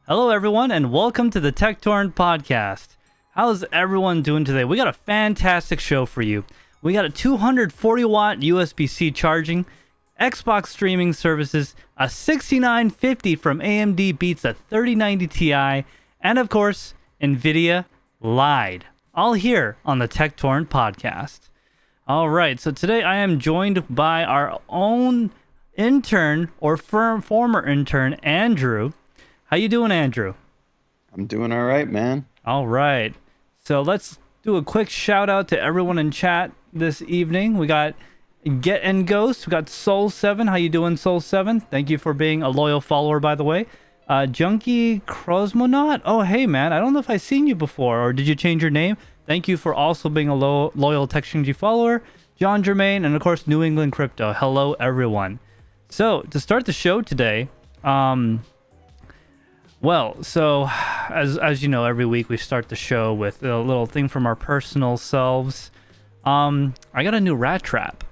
Hello everyone and welcome to the Tek Torrent Podcast. How's everyone doing today? We got a fantastic show for you. We got a 240 watt USB-C charging, Xbox streaming services, a 6950 from AMD beats a 3090 Ti, and of course, NVIDIA lied. All here on the Tek Torrent Podcast. Alright, so today I am joined by our own intern, or former intern, Andrew. How you doing, Andrew? I'm doing all right, man. All right. So let's do a quick shout out to everyone in chat this evening. We got Get and Ghost. We got Soul7. How you doing, Soul7? Thank you for being a loyal follower, by the way. Junkie Crosmonaut. Oh, hey, man. I don't know if I've seen you before, or did you change your name? Thank you for also being a loyal TekShinji follower. John Germain, and of course, New England Crypto. Hello, everyone. So to start the show today, well, so as you know, every week we start the show with a little thing from our personal selves. I got a new rat trap,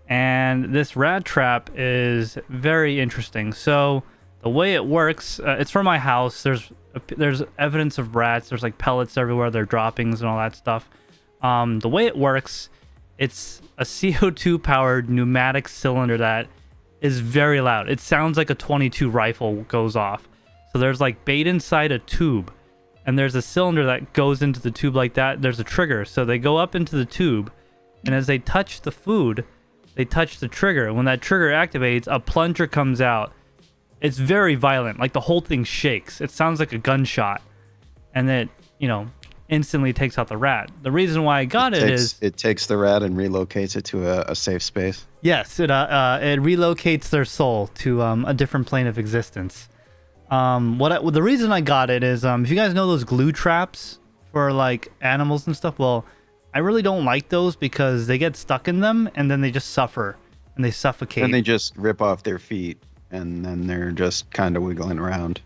and this rat trap is very interesting. So the way it works, it's for my house. There's evidence of rats. There's like pellets everywhere. They're droppings and all that stuff. The way it works, it's a CO2 powered pneumatic cylinder that is very loud. It sounds like a .22 rifle goes off. So there's like bait inside a tube, and there's a cylinder that goes into the tube like that. There's a trigger, so they go up into the tube, and as they touch the food, they touch the trigger. And when that trigger activates, a plunger comes out. It's very violent, like the whole thing shakes. It sounds like a gunshot, and it, instantly takes out the rat. The reason why I got it takes the rat and relocates it to a safe space. Yes, it relocates their soul to a different plane of existence. The reason I got it is, if you guys know those glue traps for like animals and stuff, well, I really don't like those because they get stuck in them and then they just suffer and they suffocate. And they just rip off their feet and then they're just kind of wiggling around.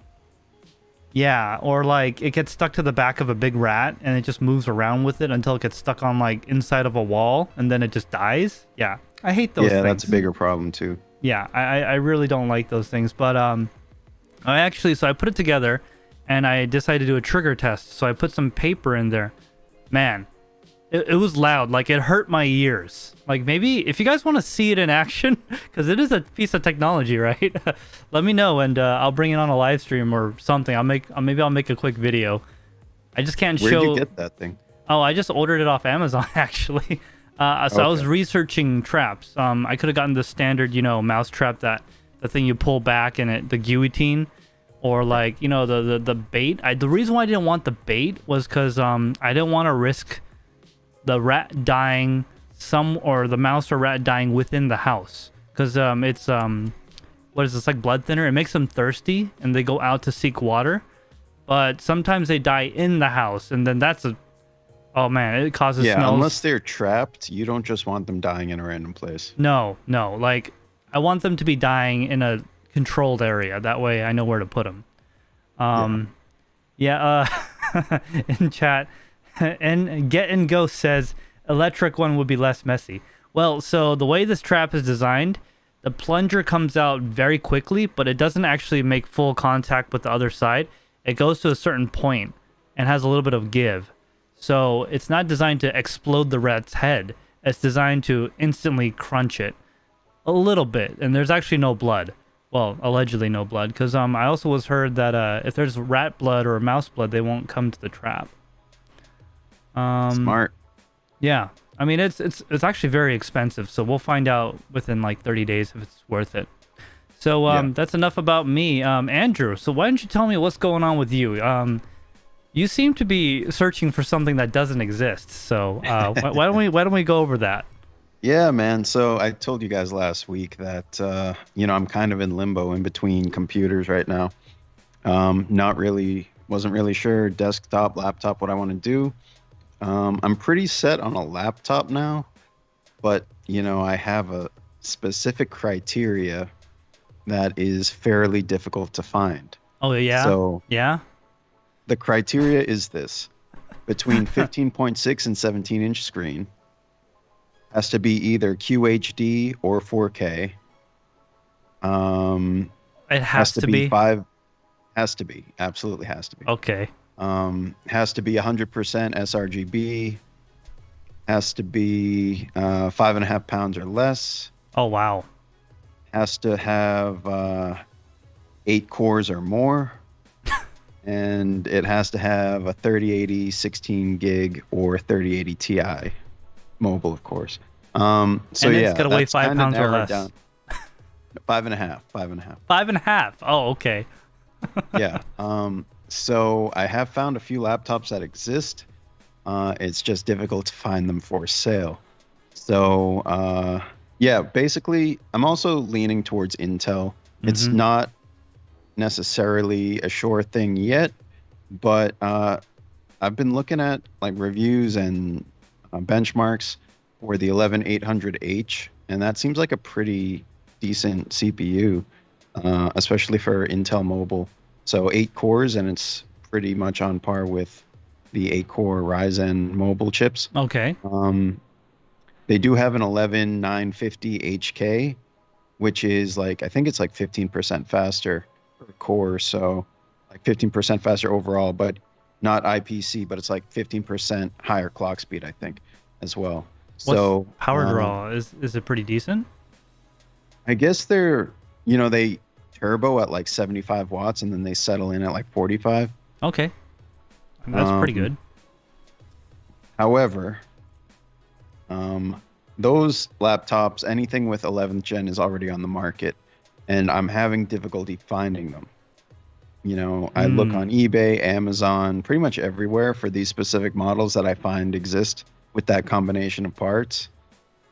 Yeah, or like it gets stuck to the back of a big rat and it just moves around with it until it gets stuck on like inside of a wall and then it just dies. Yeah, I hate those things. Yeah, that's a bigger problem too. Yeah, I really don't like those things, but I put it together and I decided to do a trigger test. So I put some paper in there. Man, it was loud. Like it hurt my ears. Like maybe if you guys want to see it in action, because it is a piece of technology, right? Let me know and I'll bring it on a live stream or something. Maybe I'll make a quick video. I just can't show. Where'd you get that thing? Oh, I just ordered it off Amazon actually. I was researching traps. I could have gotten the standard, mouse trap, the thing you pull back and the guillotine, or like the bait. The reason why I didn't want the bait was because I didn't want to risk the rat dying or the mouse or rat dying within the house, because it's what is this, like blood thinner? It makes them thirsty and they go out to seek water, but sometimes they die in the house, and then oh man, it causes smells. Unless they're trapped, you don't just want them dying in a random place. No, like I want them to be dying in a controlled area. That way I know where to put them. In chat, and Get and Ghost says electric one would be less messy. Well, so the way this trap is designed, the plunger comes out very quickly, but it doesn't actually make full contact with the other side. It goes to a certain point and has a little bit of give. So it's not designed to explode the rat's head. It's designed to instantly crunch it a little bit. And there's actually no blood. Well, allegedly no blood. Because I also was heard that if there's rat blood or mouse blood, they won't come to the trap. Smart. Yeah. I mean, it's actually very expensive, so we'll find out within like 30 days if it's worth it. So that's enough about me. Andrew, so why don't you tell me what's going on with you? You seem to be searching for something that doesn't exist. So why don't we go over that? Yeah, man. So I told you guys last week that I'm kind of in limbo in between computers right now. Wasn't really sure desktop, laptop, what I want to do. I'm pretty set on a laptop now, but I have a specific criteria that is fairly difficult to find. Oh yeah. So yeah. The criteria is this: between 15.6 and 17-inch screen, has to be either QHD or 4K. It has to be 5. Has to be, absolutely has to be. Okay. Has to be 100% sRGB. Has to be 5.5 pounds or less. Oh wow. Has to have 8 cores or more. And it has to have a 3080 16 gig or 3080 Ti mobile, of course. So and it's gotta weigh 5 pounds or less. Down. 5.5. 5.5. 5.5. Oh, okay. Yeah. So I have found a few laptops that exist. It's just difficult to find them for sale. So basically, I'm also leaning towards Intel. It's not necessarily a sure thing yet, but I've been looking at like reviews and benchmarks for the 11800H, and that seems like a pretty decent CPU, especially for Intel mobile. So 8 cores, and it's pretty much on par with the 8-core Ryzen mobile chips. Okay. They do have an 11950HK, which is I think it's like 15% faster per core. So like 15% faster overall, but not IPC, but it's like 15% higher clock speed, I think, as well. What's power draw? Is it pretty decent? I guess they turbo at like 75 watts, and then they settle in at like 45. Okay. That's pretty good. However, those laptops, anything with 11th gen is already on the market, and I'm having difficulty finding them. I look on eBay, Amazon, pretty much everywhere for these specific models that I find exist with that combination of parts,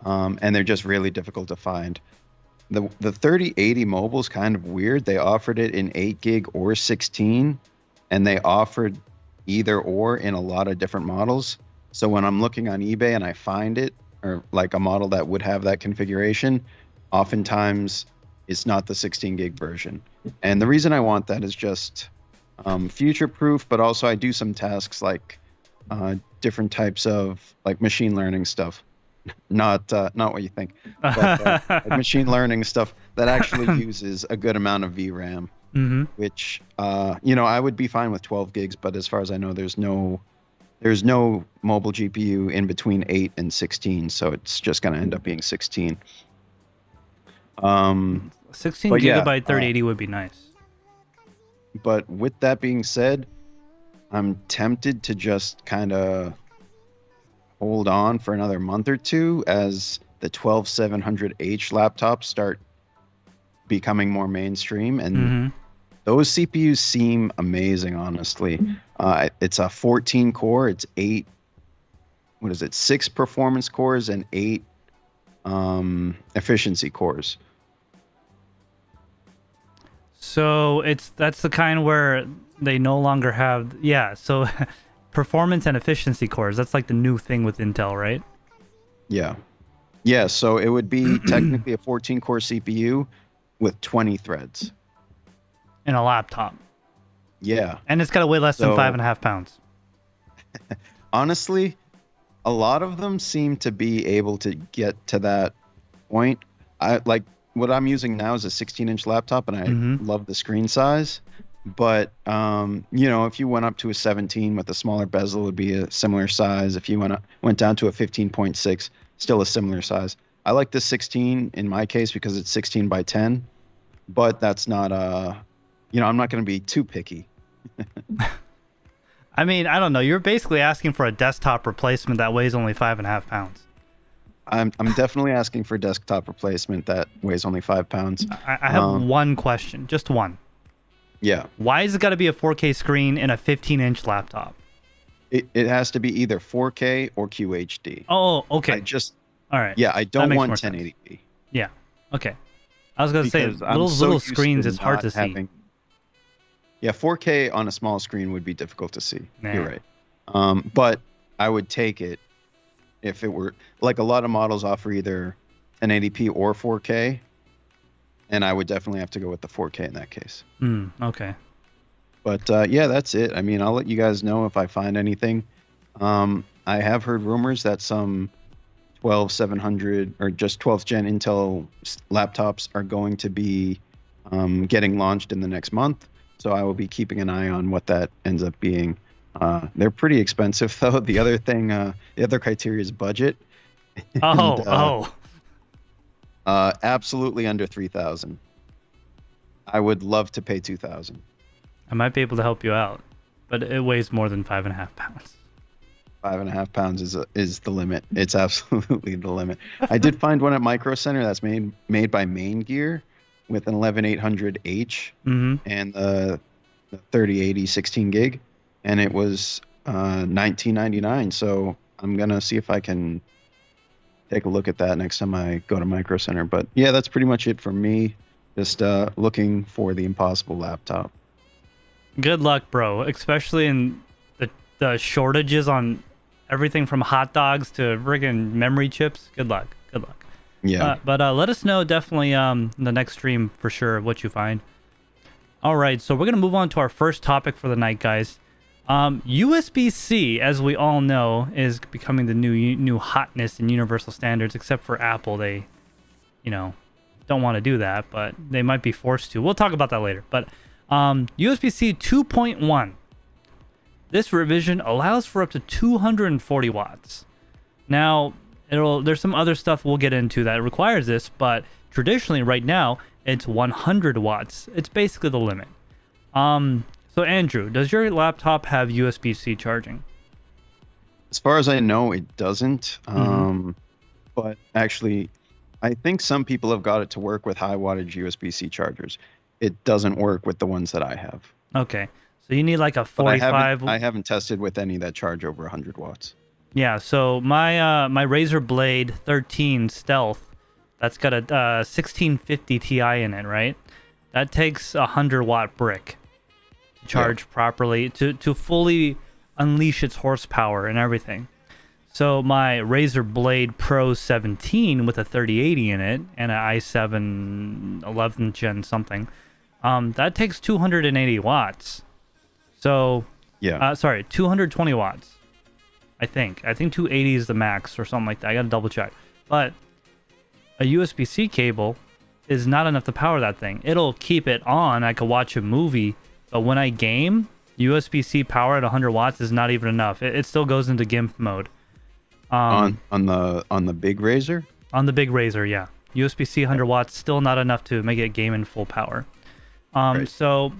and they're just really difficult to find. The 3080 mobile is kind of weird. They offered it in 8 gig or 16, and they offered either or in a lot of different models. So when I'm looking on eBay and I find it, or like a model that would have that configuration, oftentimes it's not the 16 gig version. And the reason I want that is just future proof, but also I do some tasks like different types of like machine learning stuff. Not what you think, but like machine learning stuff that actually uses a good amount of VRAM, which I would be fine with 12 gigs, but as far as I know, there's no mobile GPU in between 8 and 16, so it's just going to end up being 16. 16 gigabyte 3080 would be nice. But with that being said, I'm tempted to just kind of hold on for another month or two as the 12700H laptops start becoming more mainstream, and those CPUs seem amazing, honestly. It's a 14 core, it's 6 performance cores and 8 efficiency cores. So that's the kind where they no longer have so performance and efficiency cores. That's like the new thing with Intel, right? Yeah. So it would be technically a 14 core CPU with 20 threads in a laptop. Yeah. And it's got to weigh less than 5.5 pounds. Honestly, A lot of them seem to be able to get to that point. I like what I'm using now is a 16-inch laptop, and I love the screen size. But if you went up to a 17 with a smaller bezel, it would be a similar size. If you went down to a 15.6, still a similar size. I like the 16 in my case because it's 16 by 10, but that's not I'm not going to be too picky. I mean, I don't know. You're basically asking for a desktop replacement that weighs only 5.5 pounds. I'm definitely asking for desktop replacement that weighs only 5 pounds. I have one question, just one. Yeah. Why has it got to be a 4K screen in a 15-inch laptop? It has to be either 4K or QHD. Oh, okay. All right. Yeah, I don't want 1080p. Yeah. Okay. I was going to say, little screens, it's hard to see. Yeah, 4K on a small screen would be difficult to see. Nah. You're right. But I would take it if it were, like a lot of models offer either 1080p or 4K, and I would definitely have to go with the 4K in that case. Okay. But yeah, that's it. I mean, I'll let you guys know if I find anything. I have heard rumors that some 12700 or just 12th gen Intel laptops are going to be getting launched in the next month. So I will be keeping an eye on what that ends up being. They're pretty expensive, though. The other criteria is budget. Absolutely under 3,000. I would love to pay 2,000. I might be able to help you out, but it weighs more than 5.5 pounds. 5.5 pounds is the limit. It's absolutely the limit. I did find one at Micro Center that's made by Main Gear with an 11800H and the 3080 16 gig, and it was $19.99. So I'm gonna see if I can take a look at that next time I go to Micro Center. But yeah, that's pretty much it for me. Just looking for the impossible laptop. Good luck, bro. Especially in the shortages on everything from hot dogs to friggin' memory chips. Good luck. Yeah. But let us know definitely in the next stream for sure what you find. All right, so we're going to move on to our first topic for the night, guys. USB-C, as we all know, is becoming the new hotness in universal standards, except for Apple. They, don't want to do that, but they might be forced to. We'll talk about that later. But USB-C 2.1. This revision allows for up to 240 watts. Now, there's some other stuff we'll get into that requires this, but traditionally right now it's 100 watts. It's basically the limit. So Andrew, does your laptop have USB-C charging? As far as I know, it doesn't. But actually, I think some people have got it to work with high wattage USB-C chargers. It doesn't work with the ones that I have. Okay, so you need like a 45. I haven't tested with any that charge over 100 watts. Yeah, so my Razer Blade 13 Stealth, that's got a 1650 Ti in it, right? That takes a 100-watt brick to charge properly, to fully unleash its horsepower and everything. So my Razer Blade Pro 17 with a 3080 in it and an i7 11th gen something, that takes 280 watts. So, 220 watts. I think 280 is the max or something like that. I gotta double check. But a USB-C cable is not enough to power that thing. It'll keep it on. I could watch a movie, but when I game, USB-C power at 100 watts is not even enough. It still goes into GIMP mode. On the big Razer? On the big Razer, yeah. USB-C 100 watts still not enough to make it game in full power. Right. So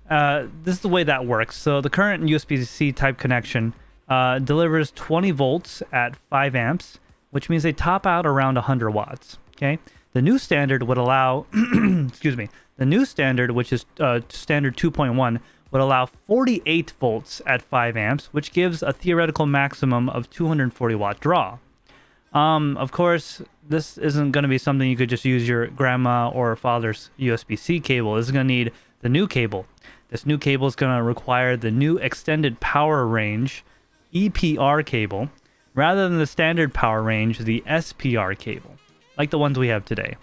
this is the way that works. So the current USB-C type connection delivers 20 volts at 5 amps, which means they top out around 100 watts. Okay. The new standard would allow, excuse me, the new standard, which is standard 2.1, would allow 48 volts at 5 amps, which gives a theoretical maximum of 240 watt draw. Of course, this isn't going to be something you could just use your grandma or father's USB-C cable. This is going to need the new cable. This new cable is going to require the new extended power range EPR cable rather than the standard power range, the SPR cable, like the ones we have today.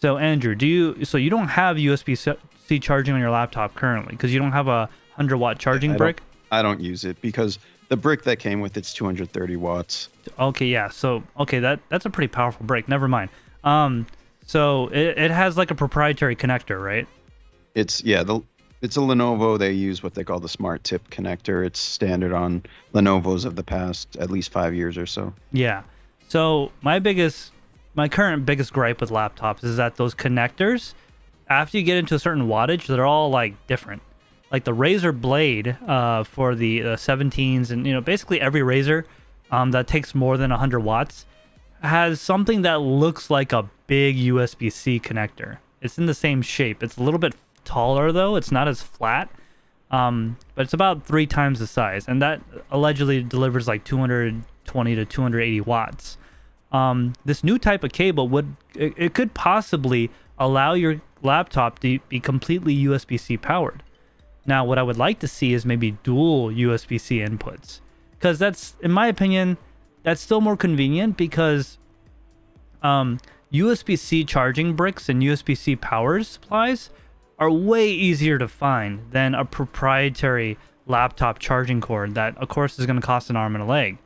So Andrew, you don't have USB-C charging on your laptop currently because you don't have a 100-watt charging brick? I don't use it because The brick that came with it's 230 watts. Okay, yeah. So okay, that's a pretty powerful brick. Never mind. So it has like a proprietary connector, right? It's a Lenovo. They use what they call the Smart Tip connector. It's standard on Lenovo's of the past at least 5 years or so. Yeah. So my current biggest gripe with laptops is that those connectors, after you get into a certain wattage, they're all like different. Like the Razer Blade for the 17s, and basically every Razer that takes more than 100 watts has something that looks like a big USB-C connector. It's in the same shape. It's a little bit taller though. It's not as flat, but it's about 3 times the size, and that allegedly delivers like 220 to 280 watts. This new type of cable it could possibly allow your laptop to be completely USB-C powered. Now, what I would like to see is maybe dual USB-C inputs, because that's, in my opinion, that's still more convenient, because USB-C charging bricks and USB-C power supplies are way easier to find than a proprietary laptop charging cord that, of course, is going to cost an arm and a leg.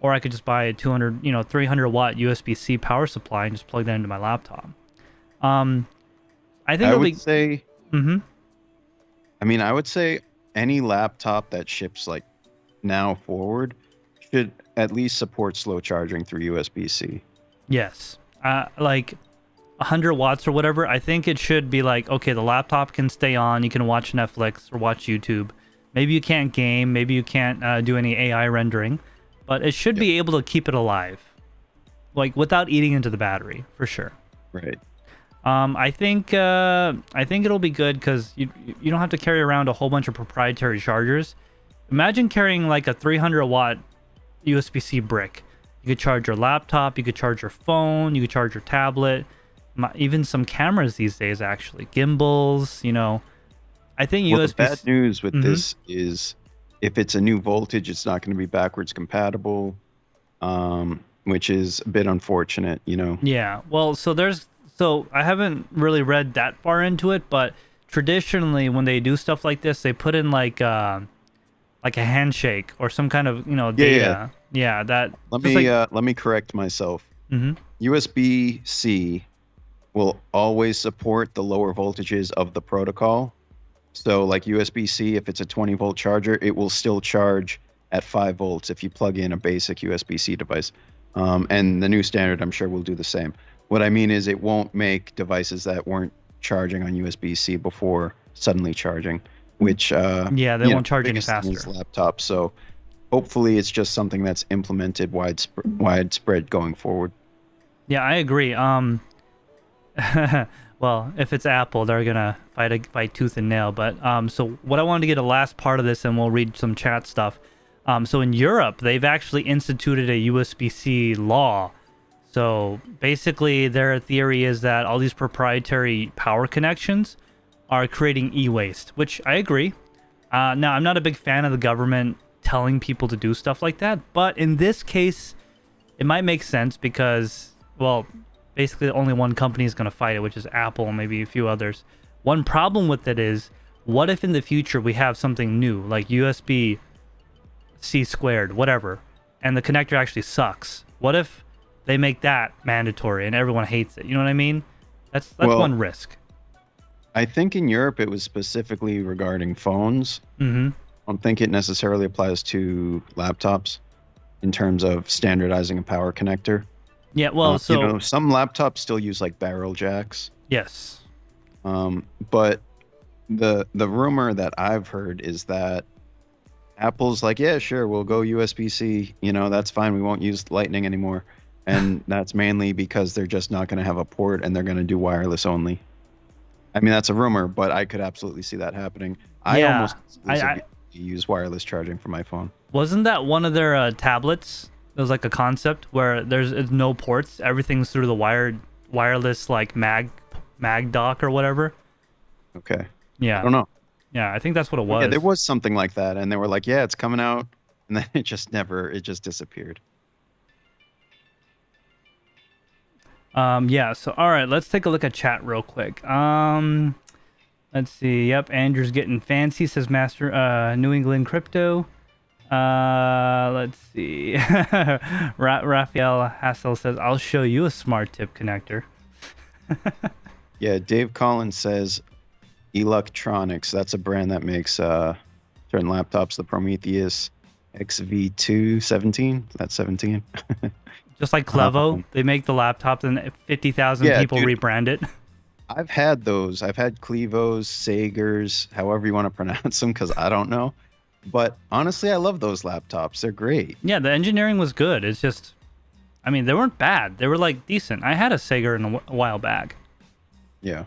Or I could just buy a 300 watt USB-C power supply and just plug that into my laptop. I think I would say. Mm-hmm. I mean, I would say any laptop that ships like now forward should at least support slow charging through USB-C. Yes. Like 100 watts or whatever. I think it should be like, okay, the laptop can stay on. You can watch Netflix or watch YouTube. Maybe you can't game. Maybe you can't do any AI rendering. But it should be able to keep it alive, like without eating into the battery, for sure. Right. I think it'll be good, because you don't have to carry around a whole bunch of proprietary chargers. Imagine carrying like a 300 watt USB-C brick. You could charge your laptop, you could charge your phone, you could charge your tablet, even some cameras these days, actually, gimbals. I think well, USB. The bad news with this is, if it's a new voltage, it's not going to be backwards compatible, which is a bit unfortunate, Yeah. Well, so I haven't really read that far into it, but traditionally when they do stuff like this, they put in like a handshake or some kind of data. Yeah. That. Let me correct myself. USB-C will always support the lower voltages of the protocol. So like USB-C, if it's a 20 volt charger, it will still charge at 5 volts if you plug in a basic USB-C device. And the new standard, I'm sure, will do the same. What I mean is, it won't make devices that weren't charging on USB-C before suddenly charging, which they won't charge any faster. Laptops. So hopefully it's just something that's implemented widespread going forward. Yeah, I agree. Well, if it's Apple, they're gonna fight tooth and nail. But so what I wanted to get a last part of this, and we'll read some chat stuff. So in Europe, they've actually instituted a USB-C law. So basically, their theory is that all these proprietary power connections are creating e-waste, which I agree. Now, I'm not a big fan of the government telling people to do stuff like that, but in this case, it might make sense because, well, basically only one company is going to fight it, which is Apple and maybe a few others. One problem with it is, what if in the future we have something new, like USB-C squared, whatever, and the connector actually sucks? What if they make that mandatory and everyone hates it? You know what I mean? That's one risk. I think in Europe it was specifically regarding phones. I don't think it necessarily applies to laptops in terms of standardizing a power connector. Yeah, well, so some laptops still use like barrel jacks. Yes. But the rumor that I've heard is that Apple's like, yeah, sure, we'll go USB-C. That's fine. We won't use Lightning anymore. And that's mainly because they're just not going to have a port and they're going to do wireless only. I mean, that's a rumor, but I could absolutely see that happening. I almost use wireless charging for my phone. Wasn't that one of their tablets? It was like a concept where there's no ports. Everything's through the wireless like mag dock or whatever. Okay. Yeah. I don't know. Yeah, I think that's what it was. Yeah, there was something like that, and they were like, yeah, it's coming out, and then it just disappeared. Yeah, so all right, let's take a look at chat real quick. Let's see. Yep, Andrew's getting fancy, says Master New England Crypto. Let's see. Raphael Hassel says, "I'll show you a smart tip connector." Yeah, Dave Collins says Electronics. That's a brand that makes certain laptops. The Prometheus XV217. That's 17. Just like Clevo, they make the laptops and 50,000 people rebrand it. I've had those. I've had Clevos, Sagers, however you want to pronounce them, because I don't know. But honestly, I love those laptops. They're great. Yeah, the engineering was good. It's just, I mean, they weren't bad. They were like decent. I had a Sager a while back. Yeah.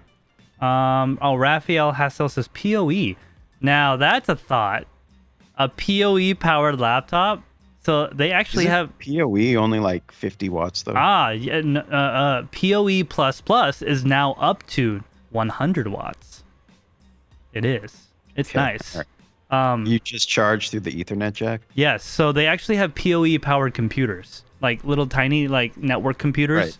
Raphael Hassel says PoE. Now that's a thought. A PoE powered laptop. So they actually have PoE only like 50 watts though. Yeah. PoE plus is now up to 100 watts. It is. It's nice. Right. You just charge through the Ethernet jack? Yes. So they actually have PoE powered computers, like little tiny like network computers,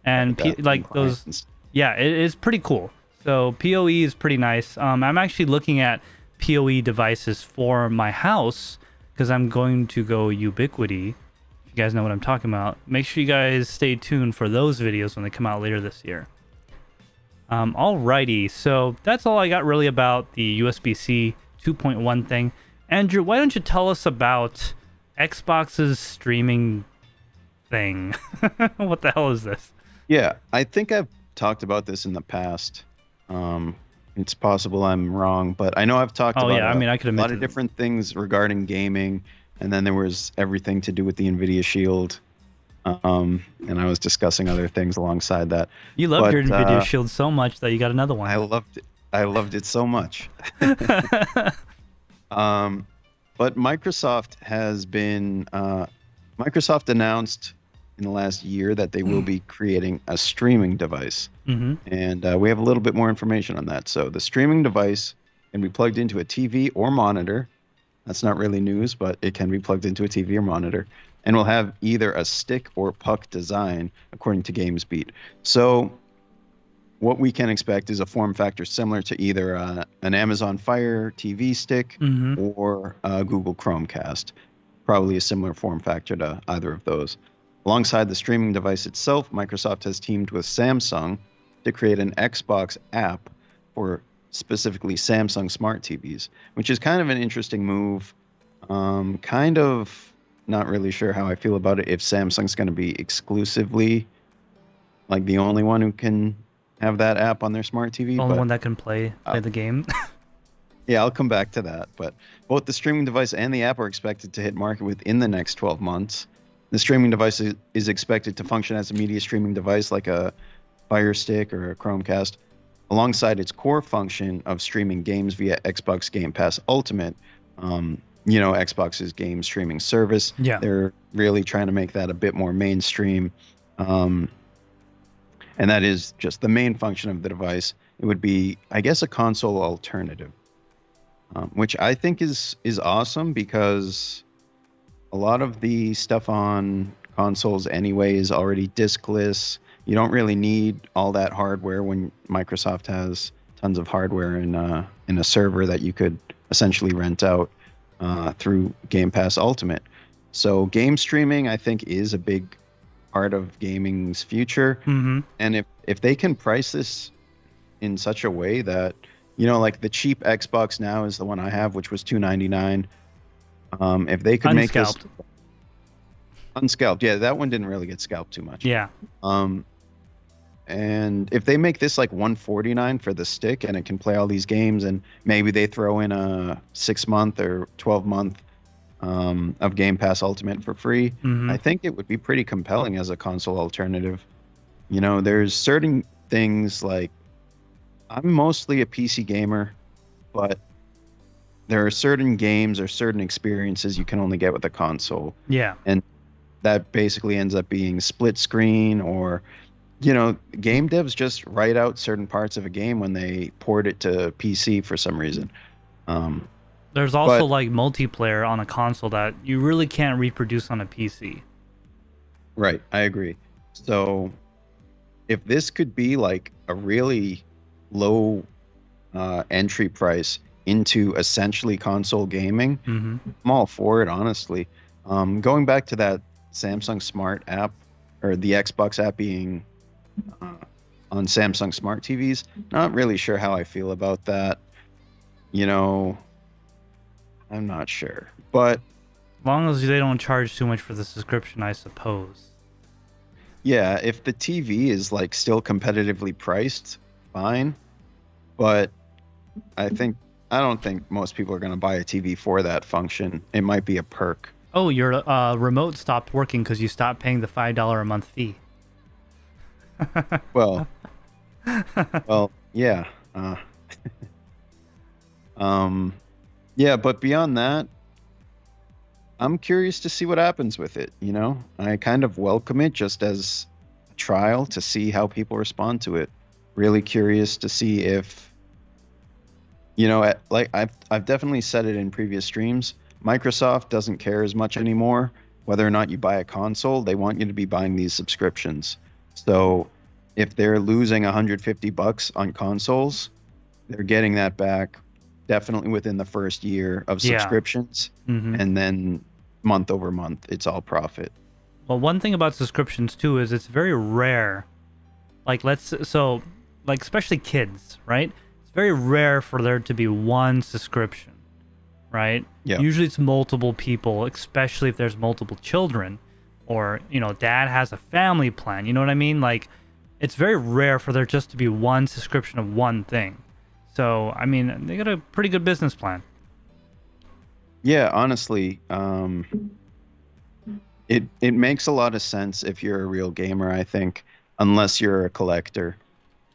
and like those. Yeah, it is pretty cool. So PoE is pretty nice. I'm actually looking at PoE devices for my house because I'm going to go Ubiquity. If you guys know what I'm talking about, make sure you guys stay tuned for those videos when they come out later this year. Alrighty, so that's all I got really about the USB-C 2.1 thing. Andrew, why don't you tell us about Xbox's streaming thing? What the hell is this? Yeah, I think I've talked about this in the past. It's possible I'm wrong, but I know I've talked about I could a lot of different things regarding gaming, and then there was everything to do with the NVIDIA Shield, and I was discussing other things alongside that. You loved your NVIDIA Shield so much that you got another one. I loved it. I loved it so much. But Microsoft has been Microsoft announced in the last year that they will be creating a streaming device. Mm-hmm. And we have a little bit more information on that. So the streaming device can be plugged into a TV or monitor. That's not really news, but it can be plugged into a TV or monitor. And will have either a stick or puck design, according to GamesBeat. So what we can expect is a form factor similar to either an Amazon Fire TV stick or a Google Chromecast. Probably a similar form factor to either of those. Alongside the streaming device itself, Microsoft has teamed with Samsung to create an Xbox app for specifically Samsung smart TVs, which is kind of an interesting move. Kind of not really sure how I feel about it, if Samsung's going to be exclusively like the only one who can have that app on their smart TV. Only one that can play the game. Yeah, I'll come back to that. But both the streaming device and the app are expected to hit market within the next 12 months. The streaming device is expected to function as a media streaming device like a Fire Stick or a Chromecast, alongside its core function of streaming games via Xbox Game Pass Ultimate. Xbox's game streaming service. Yeah. They're really trying to make that a bit more mainstream. And that is just the main function of the device. It would be, I guess, a console alternative, which I think is awesome because a lot of the stuff on consoles anyway is already diskless. You don't really need all that hardware when Microsoft has tons of hardware in a server that you could essentially rent out through Game Pass Ultimate. So game streaming, I think, is a big part of gaming's future. Mm-hmm. And if they can price this in such a way that, like the cheap Xbox now is the one I have, which was $299. If they could make this unscalped, yeah, that one didn't really get scalped too much. Yeah. And if they make this like $149 for the stick and it can play all these games, and maybe they throw in a 6-month or 12-month of Game Pass Ultimate for free, I think it would be pretty compelling as a console alternative. There's certain things like, I'm mostly a PC gamer, but there are certain games or certain experiences you can only get with a console. Yeah. And that basically ends up being split screen, or, game devs just write out certain parts of a game when they port it to PC for some reason. There's also like multiplayer on a console that you really can't reproduce on a PC. Right. I agree. So if this could be like a really low entry price into essentially console gaming, Mm-hmm. I'm all for it, honestly. Going back to that Samsung Smart app, or the Xbox app being on Samsung Smart TVs, not really sure how I feel about that. You know, I'm not sure. But As long as they don't charge too much for the subscription, I suppose. yeah, if the TV is like still competitively priced, fine. But I don't think most people are going to buy a TV for that function. It might be a perk. Oh, your remote stopped working because you stopped paying the $5 a month fee. Well, yeah. Yeah, but beyond that, I'm curious to see what happens with it. I kind of welcome it just as a trial to see how people respond to it. Really curious to see if, like I've definitely said it in previous streams. Microsoft doesn't care as much anymore whether or not you buy a console. They want you to be buying these subscriptions. So if they're losing $150 on consoles, they're getting that back definitely within the first year of Yeah. subscriptions. Mm-hmm. And then month over month, it's all profit. Well, one thing about subscriptions too is it's very rare. Like especially kids, right? It's very rare for there to be one subscription, right? Yeah. Usually it's multiple people, especially if there's multiple children, or dad has a family plan. You know what I mean? Like, it's very rare for there just to be one subscription of one thing. So, I mean, they got a pretty good business plan. Yeah, honestly, it makes a lot of sense if you're a real gamer, I think, unless you're a collector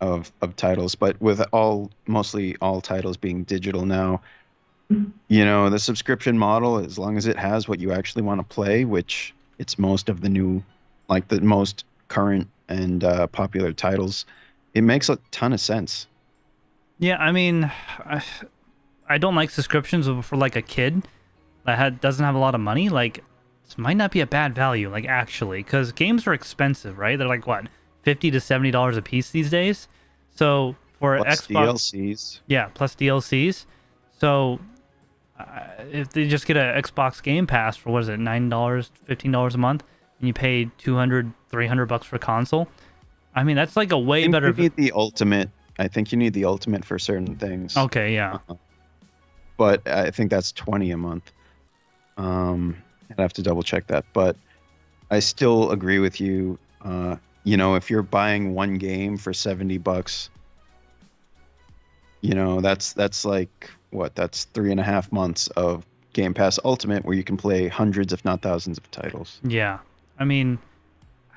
of titles. But with mostly all titles being digital now, the subscription model, as long as it has what you actually want to play, which it's most of the new, like the most current and popular titles, it makes a ton of sense. Yeah, I mean, I don't like subscriptions for like a kid that doesn't have a lot of money. Like, this might not be a bad value, like actually, because games are expensive, right? They're like what, $50 to $70 a piece these days. So for Plus Xbox, DLCs. yeah, plus DLCs. So if they just get a Xbox Game Pass for what is it, $9, $15 a month, and you pay $200, $300 for console, I mean that's like a way better. You need the ultimate. I think you need the ultimate for certain things. Okay, yeah. But I think that's $20 a month. I'd have to double check that, but I still agree with you. If you're buying one game for $70, that's like what? That's 3.5 months of Game Pass Ultimate where you can play hundreds, if not thousands, of titles. Yeah, I mean,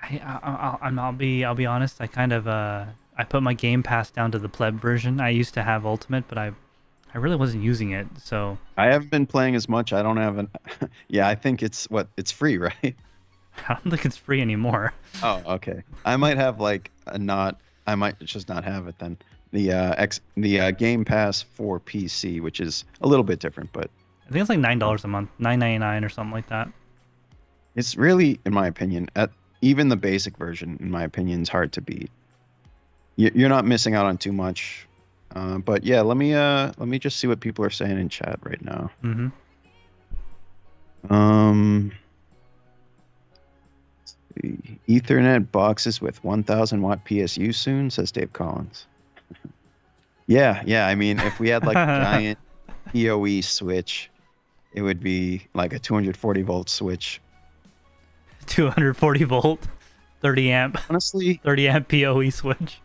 I'll be honest. I kind of I put my Game Pass down to the pleb version. I used to have Ultimate, but I really wasn't using it. So I haven't been playing as much. I don't have an. Yeah, I think it's free, right? I don't think it's free anymore. Oh, okay. I might have I might just not have it then. The Game Pass for PC, which is a little bit different, but I think it's like $9 a month, $9.99 or something like that. it's really, in my opinion, even the basic version, in my opinion, is hard to beat. You're not missing out on too much. But yeah, let me just see what people are saying in chat right now. Mm-hmm. Ethernet boxes with 1,000 watt PSU soon, says Dave Collins. Yeah. I mean, if we had like a giant PoE switch, it would be like a 240 volt switch. 240 volt, 30 amp, Honestly, 30 amp PoE switch.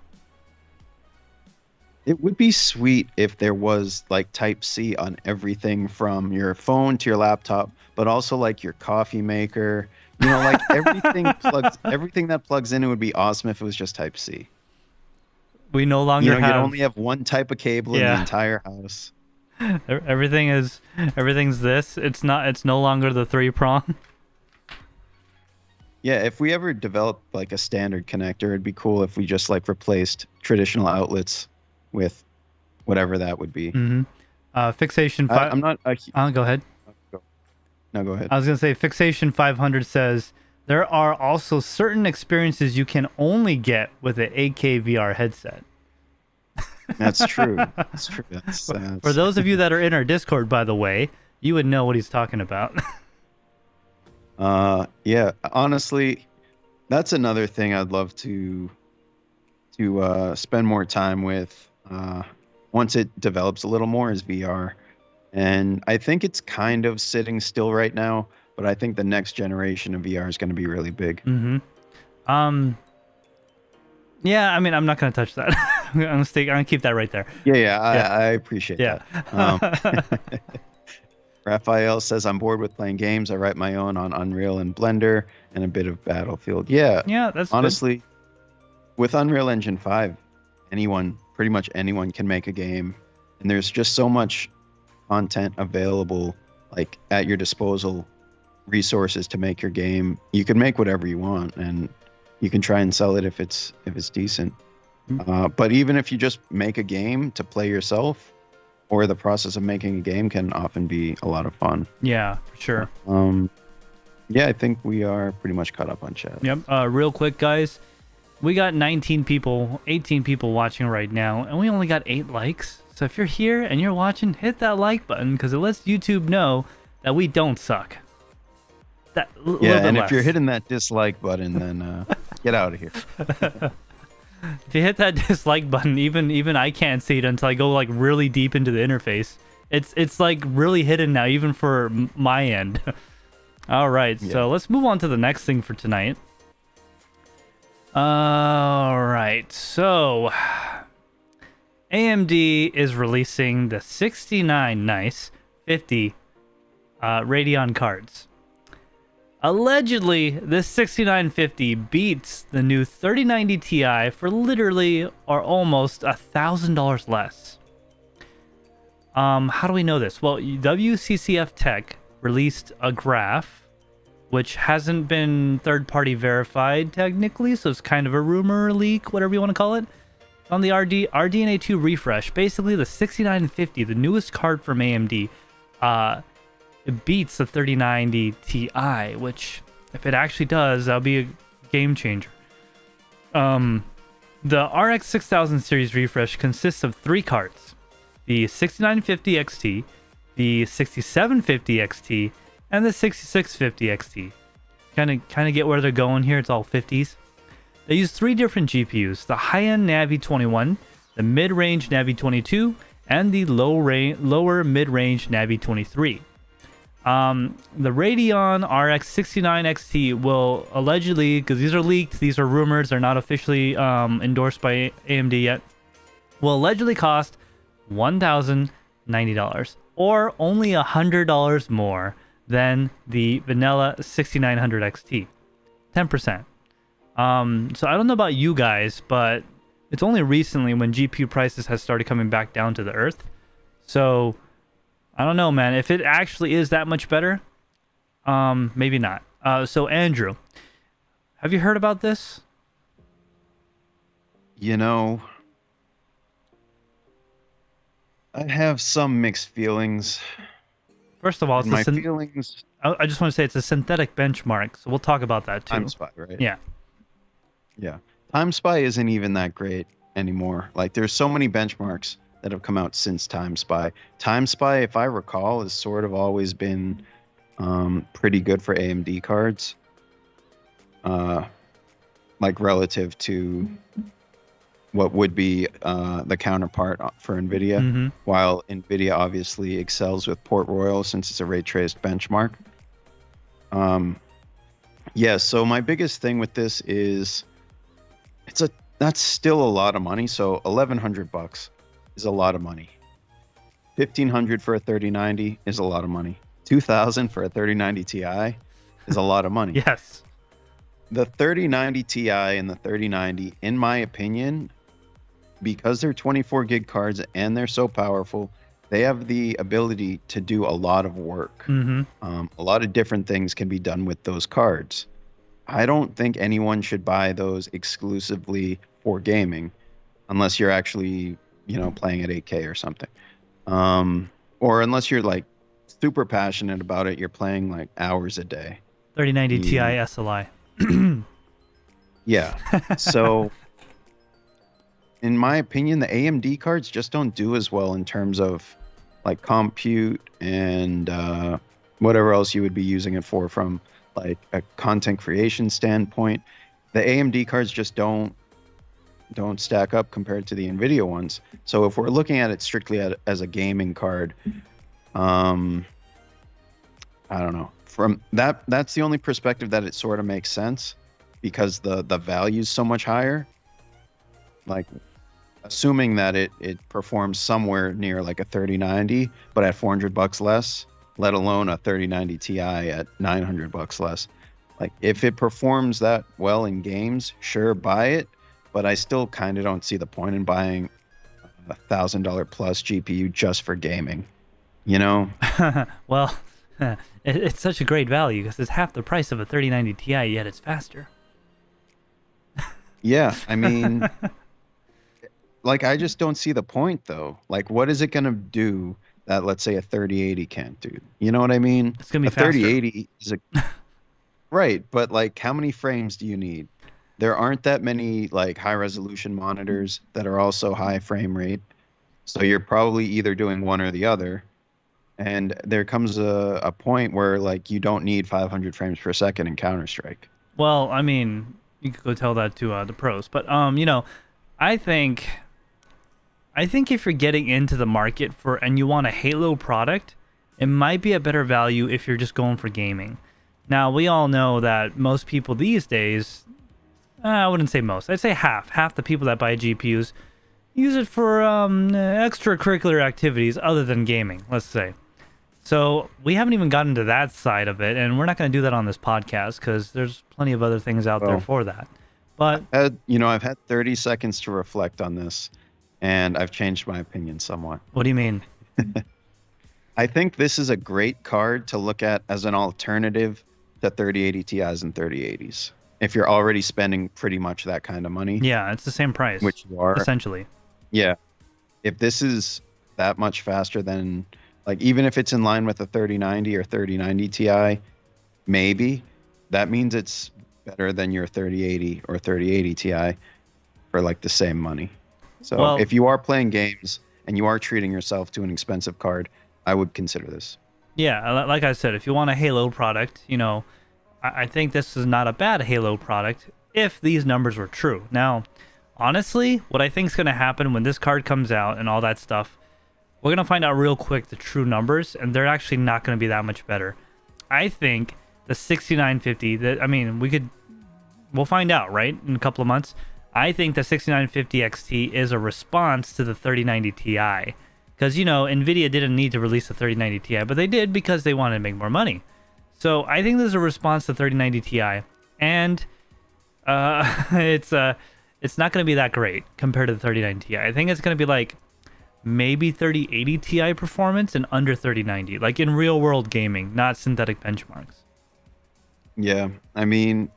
it would be sweet if there was like Type C on everything from your phone to your laptop, but also like your coffee maker. Like everything that plugs in. It would be awesome if it was just Type C. We no longer You'd only have one type of cable in the Yeah. entire house. everything's this. It's no longer the 3-prong. Yeah, if we ever developed like a standard connector, it'd be cool if we just like replaced traditional outlets with whatever that would be. Mm-hmm. Fixation 5. I'm not. Go ahead. No, go ahead. I was gonna say Fixation 500 says there are also certain experiences you can only get with an 8K VR headset. That's true. That's true. For those of you that are in our Discord, by the way, you would know what he's talking about. Yeah. Honestly, that's another thing I'd love to spend more time with. Once it develops a little more is VR, and I think it's kind of sitting still right now. But I think the next generation of VR is going to be really big. Mm-hmm. Yeah, I mean, I'm not gonna touch that. I'm gonna keep that right there. Yeah. I appreciate Yeah. that. Raphael says, I'm bored with playing games. I write my own on Unreal and Blender and a bit of Battlefield. Yeah. Yeah, that's honestly, with Unreal Engine 5, pretty much anyone can make a game. And there's just so much content available, like at your disposal, resources to make your game. You can make whatever you want, and you can try and sell it if it's decent. But even if you just make a game to play yourself, or the process of making a game can often be a lot of fun. Yeah, for sure. Yeah, I think we are pretty much caught up on chat. Yep. Real quick, guys, we got 18 people watching right now, and we only got 8 likes. So if you're here and you're watching, hit that like button, because it lets YouTube know that we don't suck. If you're hitting that dislike button, then get out of here. If you hit that dislike button, even I can't see it until I go like really deep into the interface. It's like really hidden now, even for my end. All right, so let's move on to the next thing for tonight. All right, so AMD is releasing the 50 Radeon cards. Allegedly, this 6950 beats the new 3090 Ti for literally or almost $1,000 less. How do we know this? Well, WCCF Tech released a graph, which hasn't been third-party verified technically, so it's kind of a rumor leak, whatever you want to call it. On the RDNA 2 refresh, basically the 6950, the newest card from AMD, it beats the 3090 Ti, which, if it actually does, that'll be a game changer. The RX 6000 series refresh consists of 3 cards: the 6950 XT, the 6750 XT, and the 6650 XT. Kind of get where they're going here. It's all 50s. They use 3 different GPUs: the high-end Navi 21, the mid-range Navi 22, and the lower mid-range Navi 23. The Radeon RX 69 XT will allegedly, because these are leaked, these are rumors, they're not officially endorsed by AMD yet, will allegedly cost $1,090, or only $100 more than the vanilla 6900 XT. 10%. So I don't know about you guys, but it's only recently when GPU prices has started coming back down to the earth. So I don't know, man. If it actually is that much better, maybe not. So Andrew, have you heard about this? You know, I have some mixed feelings. First of all, it's my feelings. I just want to say it's a synthetic benchmark, so we'll talk about that too. Time Spy, right? Yeah. Yeah. Time Spy isn't even that great anymore. Like, there's so many benchmarks that have come out since Time Spy. Time Spy, if I recall, has sort of always been pretty good for AMD cards, like relative to what would be the counterpart for NVIDIA, while NVIDIA obviously excels with Port Royal since it's a ray-traced benchmark. Yeah, so my biggest thing with this is that's still a lot of money. So $1,100 is a lot of money. $1,500 for a 3090 is a lot of money. $2,000 for a 3090 Ti is a lot of money. Yes. The 3090 Ti and the 3090, in my opinion, because they're 24 gig cards and they're so powerful, they have the ability to do a lot of work. A lot of different things can be done with those cards. I don't think anyone should buy those exclusively for gaming, unless you're actually, playing at 8K or something. Or unless you're like super passionate about it, you're playing like hours a day. 3090 Ti SLI. Yeah. So in my opinion, the AMD cards just don't do as well in terms of like compute and whatever else you would be using it for from like a content creation standpoint. The AMD cards just don't stack up compared to the Nvidia ones. So if we're looking at it strictly as a gaming card, I don't know. From that's the only perspective that it sort of makes sense, because the value's so much higher. Like, assuming that it performs somewhere near like a 3090, but at $400 less, let alone a 3090 Ti at $900 less. Like, if it performs that well in games, sure, buy it. But I still kind of don't see the point in buying a $1,000 plus GPU just for gaming, you know? Well, it's such a great value because it's half the price of a 3090 Ti, yet it's faster. Yeah, I mean, like, I just don't see the point, though. Like, what is it going to do that, let's say, a 3080 can't do? You know what I mean? It's going to be a faster. 3080 is a... Right, but, like, how many frames do you need? There aren't that many, like, high-resolution monitors that are also high frame rate. So you're probably either doing one or the other. And there comes a point where, like, you don't need 500 frames per second in Counter-Strike. Well, I mean, you could go tell that to the pros, but you know, I think if you're getting into the market and you want a Halo product, it might be a better value if you're just going for gaming. Now, we all know that most people these days, I wouldn't say most, I'd say half the people that buy GPUs use it for extracurricular activities other than gaming, let's say. So we haven't even gotten to that side of it, and we're not going to do that on this podcast because there's plenty of other things out there for that. But I've had 30 seconds to reflect on this, and I've changed my opinion somewhat. What do you mean? I think this is a great card to look at as an alternative to 3080 Ti's and 3080s. If you're already spending pretty much that kind of money. Yeah, it's the same price. Which you are. Essentially. Yeah. If this is that much faster than, like, even if it's in line with a 3090 or 3090 Ti, maybe, that means it's better than your 3080 or 3080 Ti for, like, the same money. So if you are playing games and you are treating yourself to an expensive card, I would consider this. Yeah, like I said, if you want a Halo product, you know, I think this is not a bad Halo product if these numbers were true. Now, honestly, what I think is going to happen when this card comes out and all that stuff, we're going to find out real quick the true numbers, and they're actually not going to be that much better. I think the 6950, we'll find out, right, in a couple of months. I think the 6950 XT is a response to the 3090 Ti. Because, you know, NVIDIA didn't need to release the 3090 Ti, but they did because they wanted to make more money. So I think this is a response to 3090 Ti. And it's not going to be that great compared to the 3090 Ti. I think it's going to be like maybe 3080 Ti performance and under 3090. Like in real-world gaming, not synthetic benchmarks. Yeah, I mean,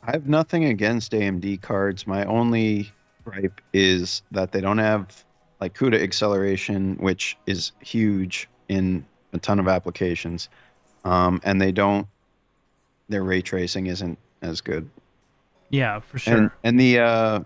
I have nothing against AMD cards. My only gripe is that they don't have like CUDA acceleration, which is huge in a ton of applications. And their ray tracing isn't as good. Yeah, for sure. And the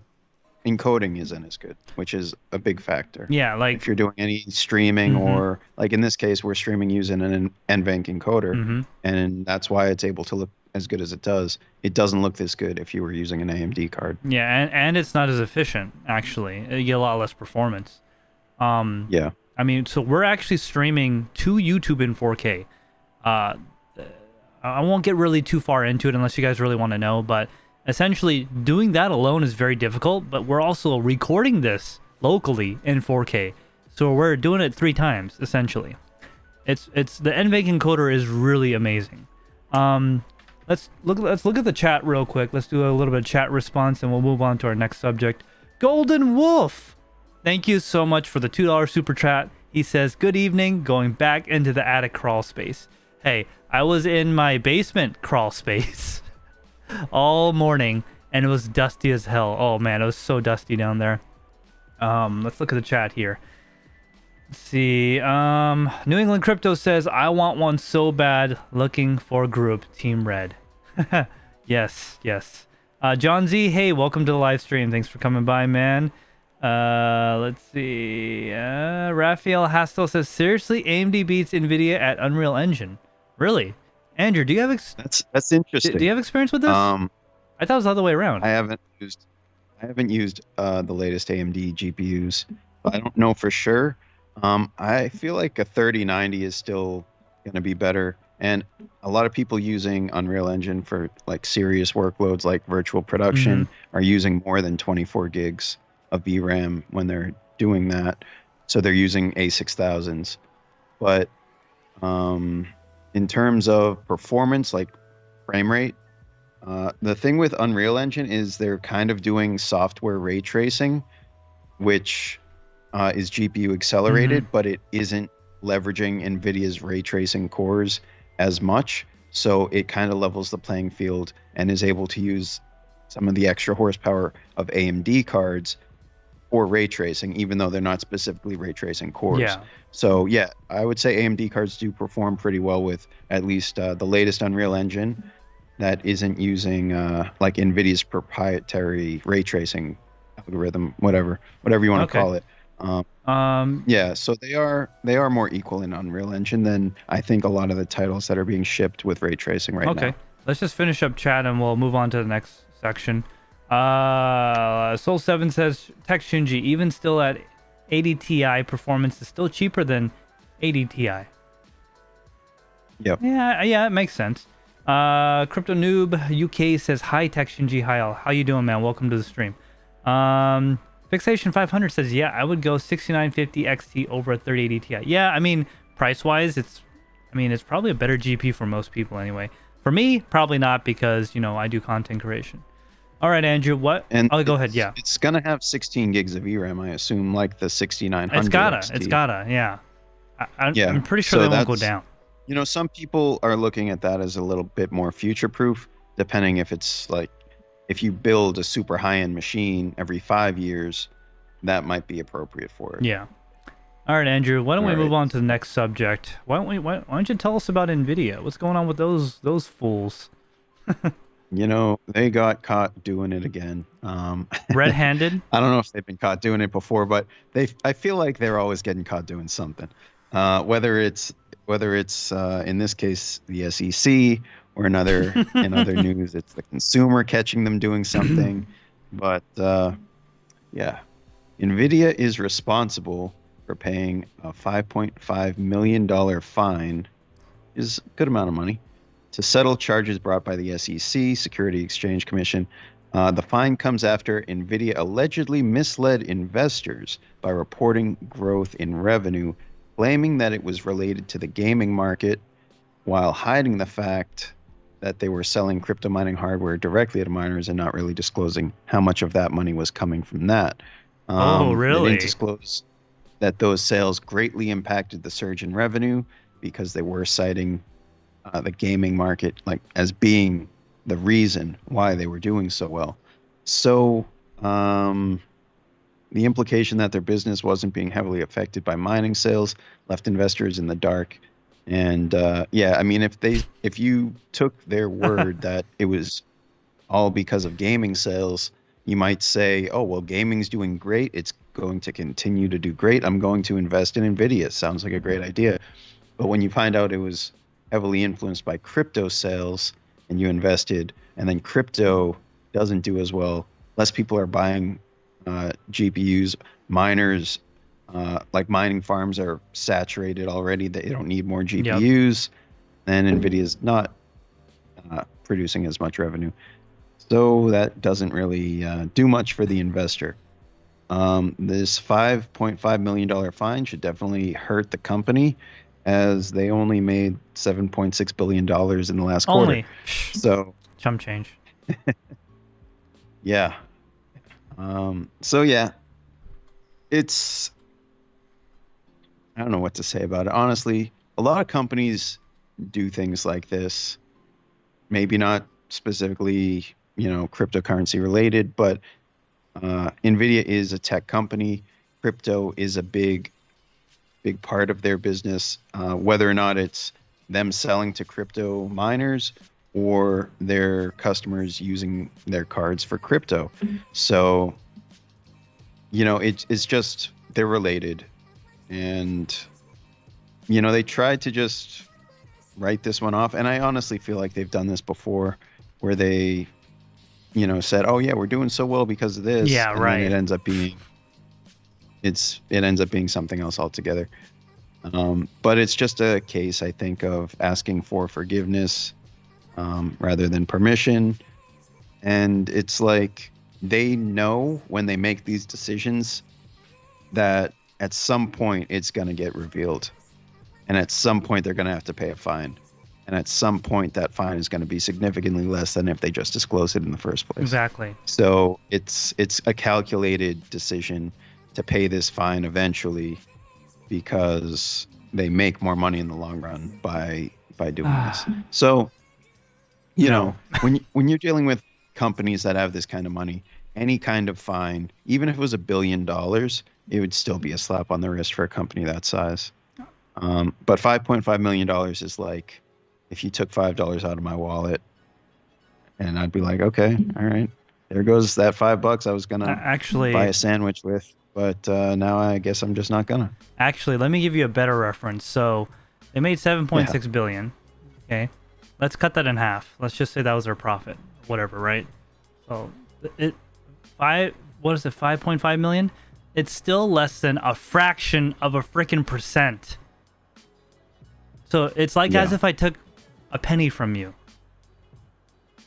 encoding isn't as good, which is a big factor. Yeah, like if you're doing any streaming or like in this case, we're streaming using an NVENC encoder, and that's why it's able to look as good as it does. It doesn't look this good if you were using an AMD card. Yeah, and it's not as efficient, actually. You get a lot less performance. Yeah. I mean, so we're actually streaming to YouTube in 4K. I won't get really too far into it unless you guys really want to know, but essentially doing that alone is very difficult, but we're also recording this locally in 4K. So we're doing it 3 times, essentially. It's the NVENC encoder is really amazing. Let's look at the chat real quick. Let's do a little bit of chat response and we'll move on to our next subject. Golden Wolf! Thank you so much for the $2 super chat. He says, good evening, going back into the attic crawl space. Hey, I was in my basement crawl space all morning and it was dusty as hell. Oh man, it was so dusty down there. Let's look at the chat here. Let's see. New England Crypto says, I want one so bad, looking for group Team Red. Yes. John Z, hey, welcome to the live stream. Thanks for coming by, man. Let's see. Raphael Hastel says, seriously, AMD beats NVIDIA at Unreal Engine. Really? Andrew, do you have That's interesting. do you have experience with this? I thought it was the other way around. I haven't used the latest AMD GPUs, but I don't know for sure. I feel like a 3090 is still going to be better, and a lot of people using Unreal Engine for like serious workloads like virtual production are using more than 24 gigs of VRAM when they're doing that. So they're using A6000s. But in terms of performance, like frame rate, the thing with Unreal Engine is they're kind of doing software ray tracing, which is GPU accelerated, but it isn't leveraging NVIDIA's ray tracing cores as much. So it kind of levels the playing field and is able to use some of the extra horsepower of AMD cards for ray tracing, even though they're not specifically ray tracing cores. Yeah. So yeah, I would say AMD cards do perform pretty well with at least the latest Unreal Engine that isn't using like NVIDIA's proprietary ray tracing algorithm, whatever you want to call it. Yeah, so they are more equal in Unreal Engine than I think a lot of the titles that are being shipped with ray tracing right now. Okay, let's just finish up chat and we'll move on to the next section. Soul7 says, TekShinji, even still at 80 Ti, performance is still cheaper than 80 Ti. Yep. Yeah, it makes sense. Crypto Noob UK says, hi TekShinji, hi all. How you doing, man? Welcome to the stream. Fixation 500 says, yeah, I would go 6950 XT over a 3080 Ti. Yeah, I mean, price-wise, it's probably a better GPU for most people anyway. For me, probably not, because, I do content creation. All right, Andrew, what? And go ahead, yeah. It's going to have 16 gigs of VRAM, I assume, like the 6900 It's gotta, yeah. I'm pretty sure they won't go down. Some people are looking at that as a little bit more future-proof, depending if it's like, if you build a super high-end machine every 5 years, that might be appropriate for it. Yeah. All right, Andrew, why don't we move on to the next subject? Why don't you tell us about NVIDIA? What's going on with those fools? They got caught doing it again. Red-handed? I don't know if they've been caught doing it before, but I feel like they're always getting caught doing something. Whether it's in this case the SEC or in other news, it's the consumer catching them doing something. But yeah, NVIDIA is responsible for paying a $5.5 million fine, is a good amount of money, to settle charges brought by the SEC, Security Exchange Commission. The fine comes after NVIDIA allegedly misled investors by reporting growth in revenue, claiming that it was related to the gaming market, while hiding the fact that they were selling crypto mining hardware directly to miners and not really disclosing how much of that money was coming from that. Oh, really? They didn't disclose that those sales greatly impacted the surge in revenue because they were citing the gaming market like as being the reason why they were doing so well. So the implication that their business wasn't being heavily affected by mining sales left investors in the dark. And yeah, I mean, if you took their word that it was all because of gaming sales, you might say, oh, well, gaming's doing great. It's going to continue to do great. I'm going to invest in NVIDIA. Sounds like a great idea. But when you find out it was heavily influenced by crypto sales and you invested, and then crypto doesn't do as well, less people are buying GPUs, miners, like mining farms are saturated already. They don't need more GPUs, and NVIDIA's not producing as much revenue. So that doesn't really do much for the investor. This $5.5 million fine should definitely hurt the company, as they only made $7.6 billion in the last quarter. So chump change. Yeah. So yeah, it's, I don't know what to say about it. Honestly, a lot of companies do things like this. Maybe not specifically, cryptocurrency related, but NVIDIA is a tech company. Crypto is a big part of their business, whether or not it's them selling to crypto miners or their customers using their cards for crypto. So it's just they're related, and they tried to just write this one off, and I honestly feel like they've done this before, where they said, oh yeah, we're doing so well because of this, Yeah, and right. then it ends up being something else altogether. But it's just a case, I think, of asking for forgiveness rather than permission. And it's like they know when they make these decisions that at some point it's going to get revealed. And at some point they're going to have to pay a fine. And at some point that fine is going to be significantly less than if they just disclosed it in the first place. Exactly. So it's a calculated decision to pay this fine eventually, because they make more money in the long run by doing this. So, when you're dealing with companies that have this kind of money, any kind of fine, even if it was $1 billion, it would still be a slap on the wrist for a company that size. But $5.5 million is like if you took $5 out of my wallet, and I'd be like, okay, all right, there goes that $5 I was gonna actually buy a sandwich with. But now I guess I'm just not gonna. Actually, let me give you a better reference. So they made 7.6 billion. Okay, let's cut that in half. Let's just say that was their profit, whatever, right? So what is it, 5.5 million? It's still less than a fraction of a freaking percent. So it's like as if I took a penny from you.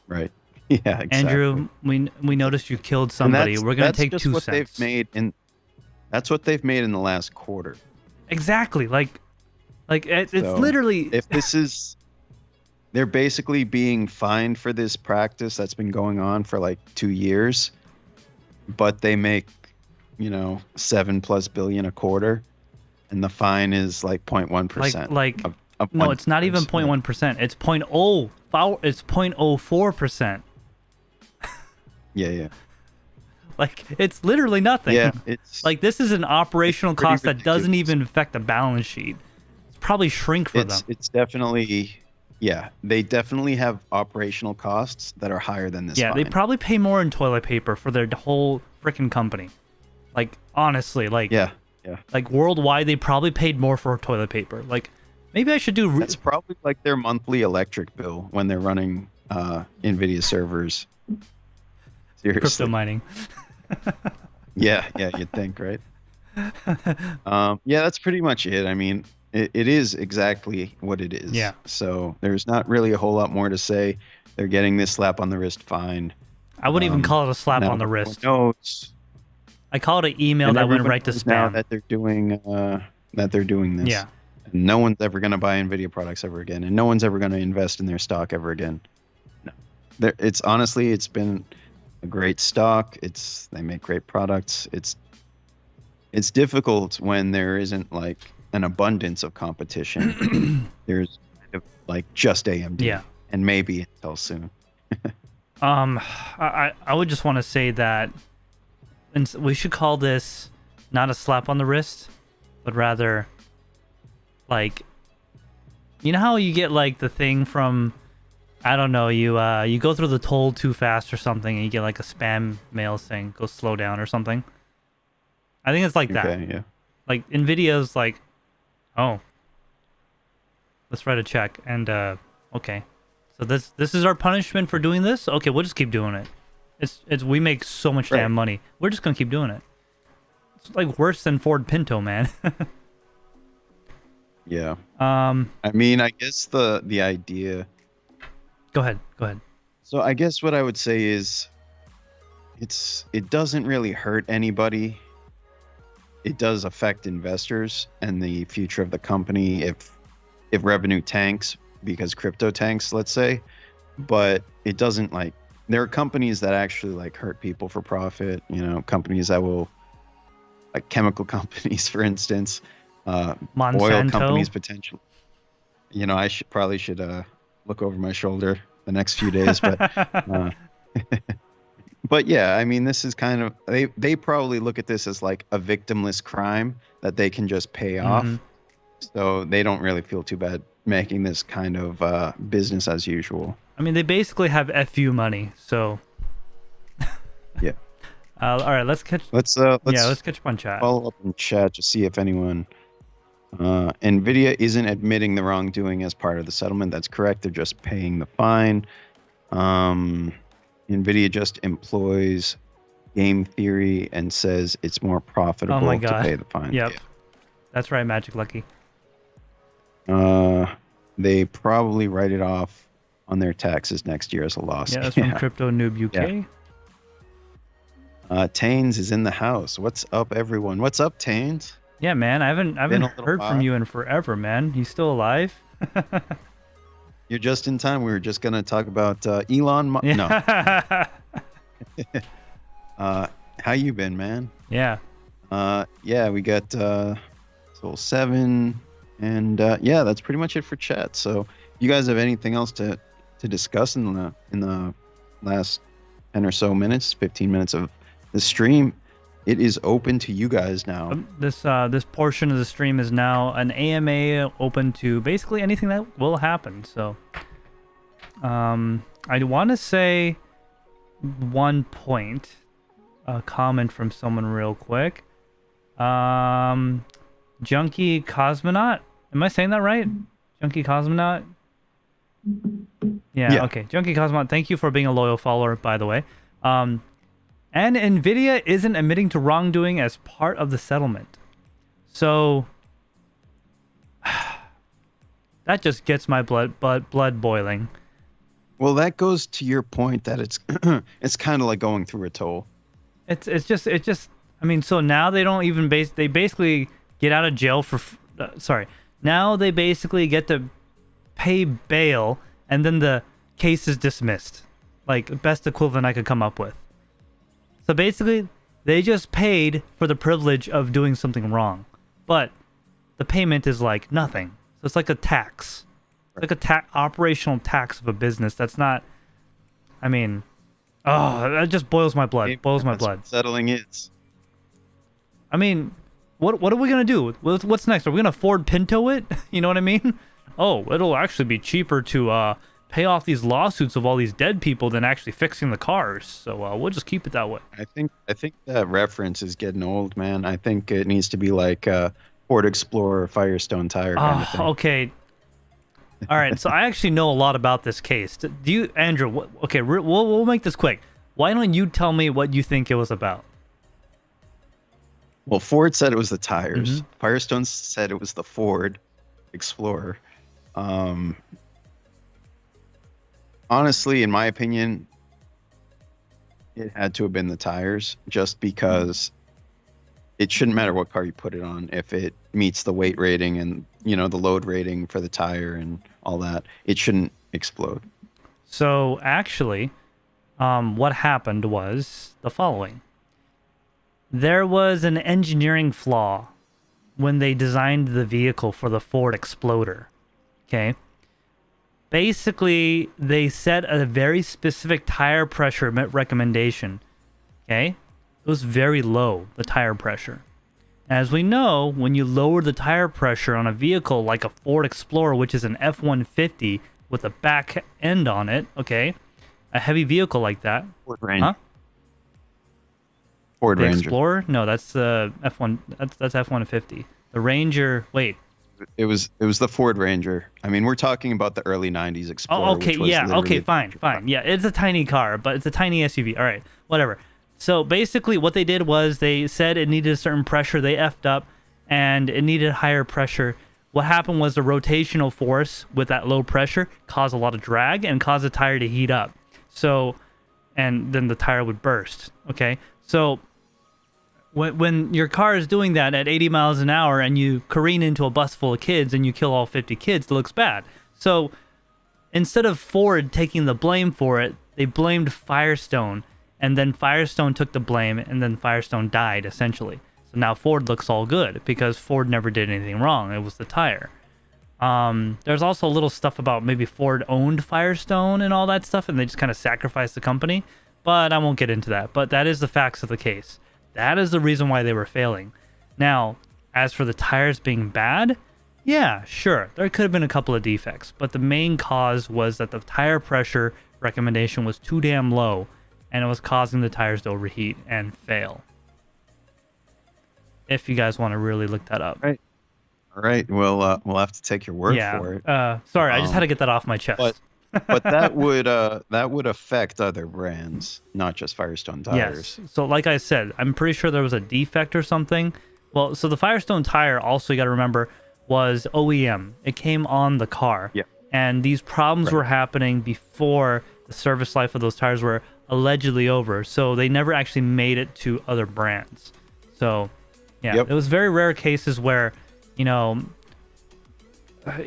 Right. Yeah, exactly. Andrew, we noticed you killed somebody. We're gonna take 2 cents. That's what they've made in the last quarter. Exactly. It's literally. If this is, they're basically being fined for this practice that's been going on for like 2 years, but they make, $7+ billion a quarter, and the fine is like 0.1%. No, it's not even 0.1%. It's 0.04%. Yeah. It's literally nothing. Yeah, it's this is an operational cost that ridiculous. doesn't even affect the balance sheet. It's probably shrink for them. It's definitely, they definitely have operational costs that are higher than this. Yeah, fine. they probably pay more in toilet paper for their whole freaking company. Honestly, yeah. Worldwide, they probably paid more for toilet paper. Maybe I should do. That's probably like their monthly electric bill when they're running NVIDIA servers. Seriously. Crypto mining. Yeah, you'd think, right? That's pretty much it. I mean, it is exactly what it is. Yeah. So there's not really a whole lot more to say. They're getting this slap on the wrist fine. I wouldn't even call it a slap on the wrist. No, I call it an email that went right to spam. Now that they're doing this. Yeah. And no one's ever going to buy NVIDIA products ever again, and no one's ever going to invest in their stock ever again. No. It's been a great stock. They make great products. It's difficult when there isn't like an abundance of competition. There's kind of like just AMD. Yeah. And maybe Intel soon. I would just want to say that we should call this not a slap on the wrist, but rather you know how you get the thing from, I don't know, you go through the toll too fast or something, and you get a spam mail saying go slow down or something. I think it's like that. Okay, yeah. NVIDIA's oh, let's write a check, and okay, so this is our punishment for doing this. Okay, we'll just keep doing it. It's we make so much damn money. We're just gonna keep doing it. It's worse than Ford Pinto, man. Yeah. I mean, I guess the idea. Go ahead. So I guess what I would say is, it doesn't really hurt anybody. It does affect investors and the future of the company if revenue tanks because crypto tanks, let's say. But it doesn't there are companies that actually hurt people for profit. Companies that will, chemical companies, for instance. Monsanto. Oil companies potentially. I should look over my shoulder the next few days, but but yeah, I mean, this is kind of they probably look at this as a victimless crime that they can just pay off, so they don't really feel too bad making this kind of business as usual. I mean, they basically have FU money, so yeah. All right, let's catch. Let's catch up on chat. follow up in chat to see if anyone. NVIDIA isn't admitting the wrongdoing as part of the settlement. That's correct. They're just paying the fine. NVIDIA just employs game theory and says it's more profitable to pay the fine. Yep. That's right, Magic Lucky. They probably write it off on their taxes next year as a loss. Yeah, that's from Crypto Noob UK. Taines is in the house. What's up, everyone? What's up, Taines? Yeah, man. I haven't heard from you in forever, man. You still alive? You're just in time. We were just gonna talk about Elon Musk. No. How you been, man? Yeah. We got Soul 7, and that's pretty much it for chat. So, you guys have anything else to discuss in the last 10 or so minutes, 15 minutes of the stream? It is open to you guys now. This portion of the stream is now an AMA, open to basically anything that will happen. So, I want to say one point, a comment from someone real quick. Junkie Cosmonaut. Am I saying that right? Junkie Cosmonaut? Yeah, okay. Junkie Cosmonaut, thank you for being a loyal follower, by the way. And NVIDIA isn't admitting to wrongdoing as part of the settlement. So that just gets my blood boiling. Well, that goes to your point that it's it's kind of like going through a toll. It's just I mean, so now they don't even they basically get out of jail for now they basically get to pay bail and then the case is dismissed. Like, best equivalent I could come up with. So basically, they just paid for the privilege of doing something wrong, but the payment is like nothing. So it's like a tax. It's like a operational tax of a business. That's not. I mean, that just boils my blood. Boils my blood. Settling is. I mean, what are we gonna do? What's next? Are we gonna Ford Pinto it? You know what I mean? Oh, it'll actually be cheaper to pay off these lawsuits of all these dead people than actually fixing the cars. So we'll just keep it that way. I think that reference is getting old, man. I think it needs to be like Ford Explorer, Firestone tire kind of thing. Okay. All right. So I actually know a lot about this case. Do you, Andrew? Okay, we'll make this quick. Why don't you tell me what you think it was about? Well, Ford said it was the tires. Mm-hmm. Firestone said it was the Ford Explorer. Honestly, in my opinion, it had to have been the tires, just because it shouldn't matter what car you put it on if it meets the weight rating and, the load rating for the tire and all that. It shouldn't explode. So actually, what happened was the following. There was an engineering flaw when they designed the vehicle for the Ford Exploder. Okay. Basically, they set a very specific tire pressure recommendation. Okay? It was very low, the tire pressure. As we know, when you lower the tire pressure on a vehicle like a Ford Explorer, which is an F-150 with a back end on it, okay? A heavy vehicle like that. Ford Ranger. Huh? Ford Ranger. Explorer? No, that's F1. That's F-150. The Ranger. Wait. It was the Ford Ranger. I mean, we're talking about the early '90s Explorer. Oh, okay, yeah, okay, fine. Yeah, it's a tiny car, but it's a tiny SUV. All right, whatever. So basically, what they did was they said it needed a certain pressure. They effed up, and it needed higher pressure. What happened was the rotational force with that low pressure caused a lot of drag and caused the tire to heat up. So, and then the tire would burst. Okay, so when your car is doing that at 80 miles an hour and you careen into a bus full of kids and you kill all 50 kids, it looks bad. So instead of Ford taking the blame for it, they blamed Firestone, and then Firestone took the blame, and then Firestone died, essentially. So now Ford looks all good because Ford never did anything wrong. It was the tire. There's also a little stuff about maybe Ford owned Firestone and all that stuff, and they just kind of sacrificed the company. But I won't get into that. But that is the facts of the case. That is the reason why they were failing. Now, as for the tires being bad, yeah, sure, there could have been a couple of defects, but the main cause was that the tire pressure recommendation was too damn low, and it was causing the tires to overheat and fail. If you guys want to really look that up. Right. All right. Well, we'll have to take your word for it. Sorry, I just had to get that off my chest. But that would affect other brands, not just Firestone tires. Yes. So like I said, I'm pretty sure there was a defect or something. Well, so the Firestone tire, also you got to remember, was OEM. It came on the car. Yeah. And these problems were happening before the service life of those tires were allegedly over. So they never actually made it to other brands. So yeah, it was very rare cases where, you know,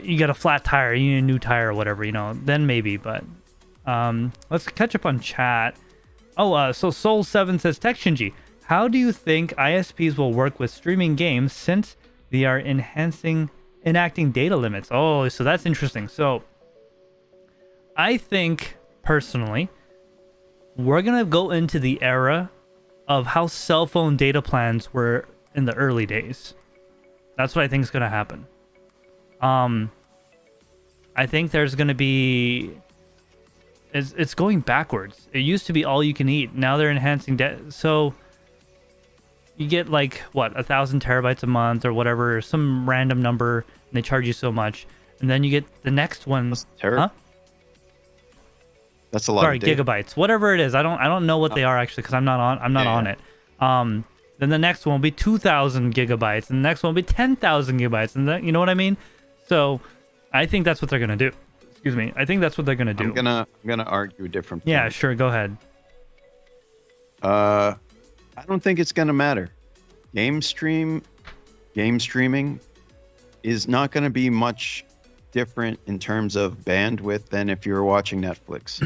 you got a flat tire, you need a new tire or whatever, you know, then maybe. But let's catch up on chat. So Soul7 says, TekShinji, how do you think ISPs will work with streaming games since they are enacting data limits? Oh, so that's interesting. So I think personally, we're going to go into the era of how cell phone data plans were in the early days. That's what I think is going to happen. I think there's going to be... It's going backwards. It used to be all you can eat. Now they're enhancing so you get like, what, 1,000 terabytes a month or whatever, some random number, and they charge you so much. And then you get the next one. That's a lot. Sorry, of data. gigabytes. Whatever it is. I don't know what they are actually, because I'm not on it. Then the next one will be 2,000 gigabytes, and the next one will be 10,000 gigabytes, and then, you know what I mean? So I think that's what they're gonna do. Excuse me. I think that's what they're gonna do. I'm gonna argue a different point. Yeah, sure. Go ahead. I don't think it's gonna matter. Game streaming is not gonna be much different in terms of bandwidth than if you were watching Netflix.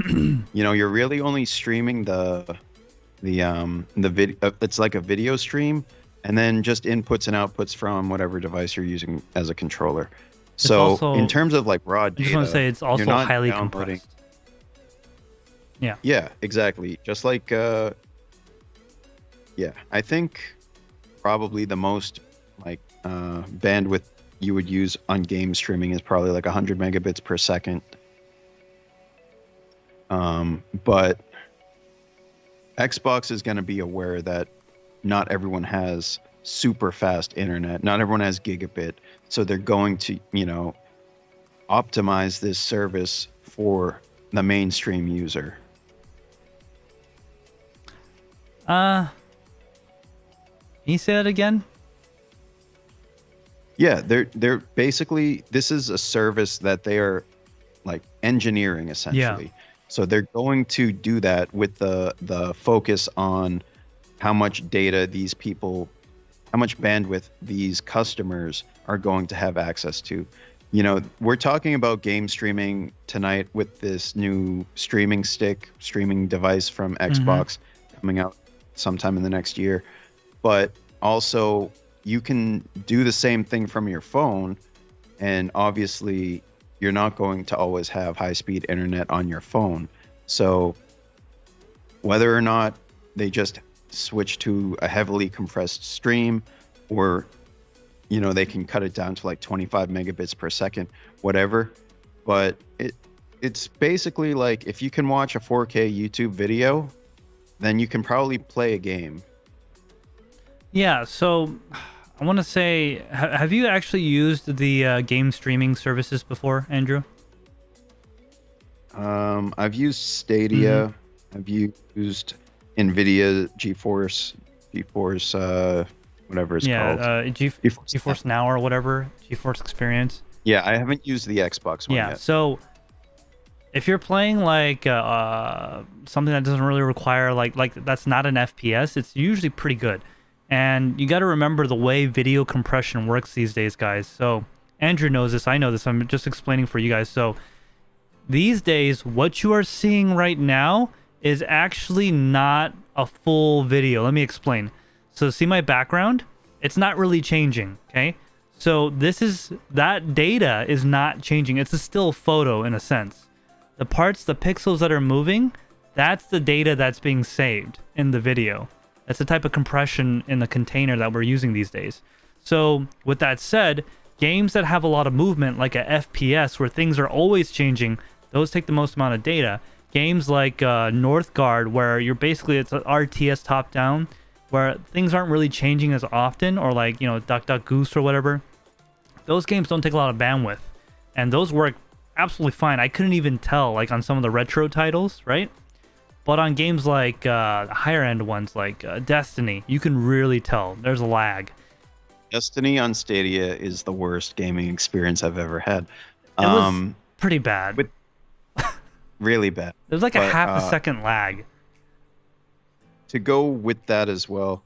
You know, you're really only streaming the video. It's like a video stream, and then just inputs and outputs from whatever device you're using as a controller. So also, in terms of like raw data, I just want to say it's also highly compressed. Yeah, exactly. Just like I think probably the most like bandwidth you would use on game streaming is probably like 100 megabits per second. But Xbox is going to be aware that not everyone has super fast internet. Not everyone has gigabit. So they're going to, you know, optimize this service for the mainstream user. Can you say that again? Yeah, they're basically, this is a service that they are like engineering essentially. Yeah. So they're going to do that with the focus on how much data these people, how much bandwidth these customers are going to have access to. You know, we're talking about game streaming tonight with this new streaming device from Xbox coming out sometime in the next year. But also, you can do the same thing from your phone, and obviously you're not going to always have high-speed internet on your phone. So whether or not they just switch to a heavily compressed stream, or, you know, they can cut it down to like 25 megabits per second, whatever. But it's basically like, if you can watch a 4K YouTube video, then you can probably play a game. Yeah, so I want to say, have you actually used the game streaming services before, Andrew? I've used Stadia. I've used NVIDIA GeForce, whatever it's called. GeForce Now or whatever, GeForce Experience. Yeah, I haven't used the Xbox one yet. So if you're playing like something that doesn't really require like that's not an FPS, it's usually pretty good. And you got to remember the way video compression works these days, guys. So Andrew knows this, I know this, I'm just explaining for you guys. So these days, what you are seeing right now is actually not a full video. Let me explain. So see my background? It's not really changing, okay? So that data is not changing. It's a still photo in a sense. The pixels that are moving, that's the data that's being saved in the video. That's the type of compression in the container that we're using these days. So with that said, games that have a lot of movement, like a FPS where things are always changing, those take the most amount of data. games like Northgard, where you're basically, it's an RTS top down, where things aren't really changing as often, or like, you know, Duck Duck Goose or whatever. Those games don't take a lot of bandwidth, and those work absolutely fine. I couldn't even tell, like on some of the retro titles, right? But on games like higher end ones like Destiny, you can really tell there's a lag. Destiny on Stadia is the worst gaming experience I've ever had. It was pretty bad. Really bad. There's like a half a second lag. To go with that as well,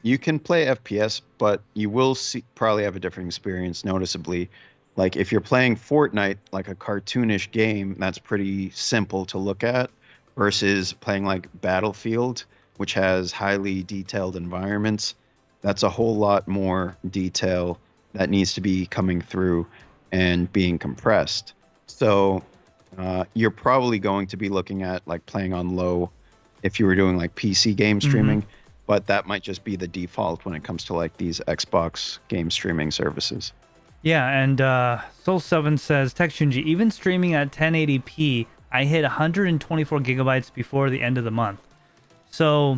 you can play FPS, but you will probably have a different experience noticeably. Like if you're playing Fortnite, like a cartoonish game, that's pretty simple to look at, versus playing like Battlefield, which has highly detailed environments. That's a whole lot more detail that needs to be coming through and being compressed. So you're probably going to be looking at like playing on low if you were doing like PC game streaming, but that might just be the default when it comes to like these Xbox game streaming services. Yeah, and Soul7 says, TekShinji, even streaming at 1080p, I hit 124 gigabytes before the end of the month. So,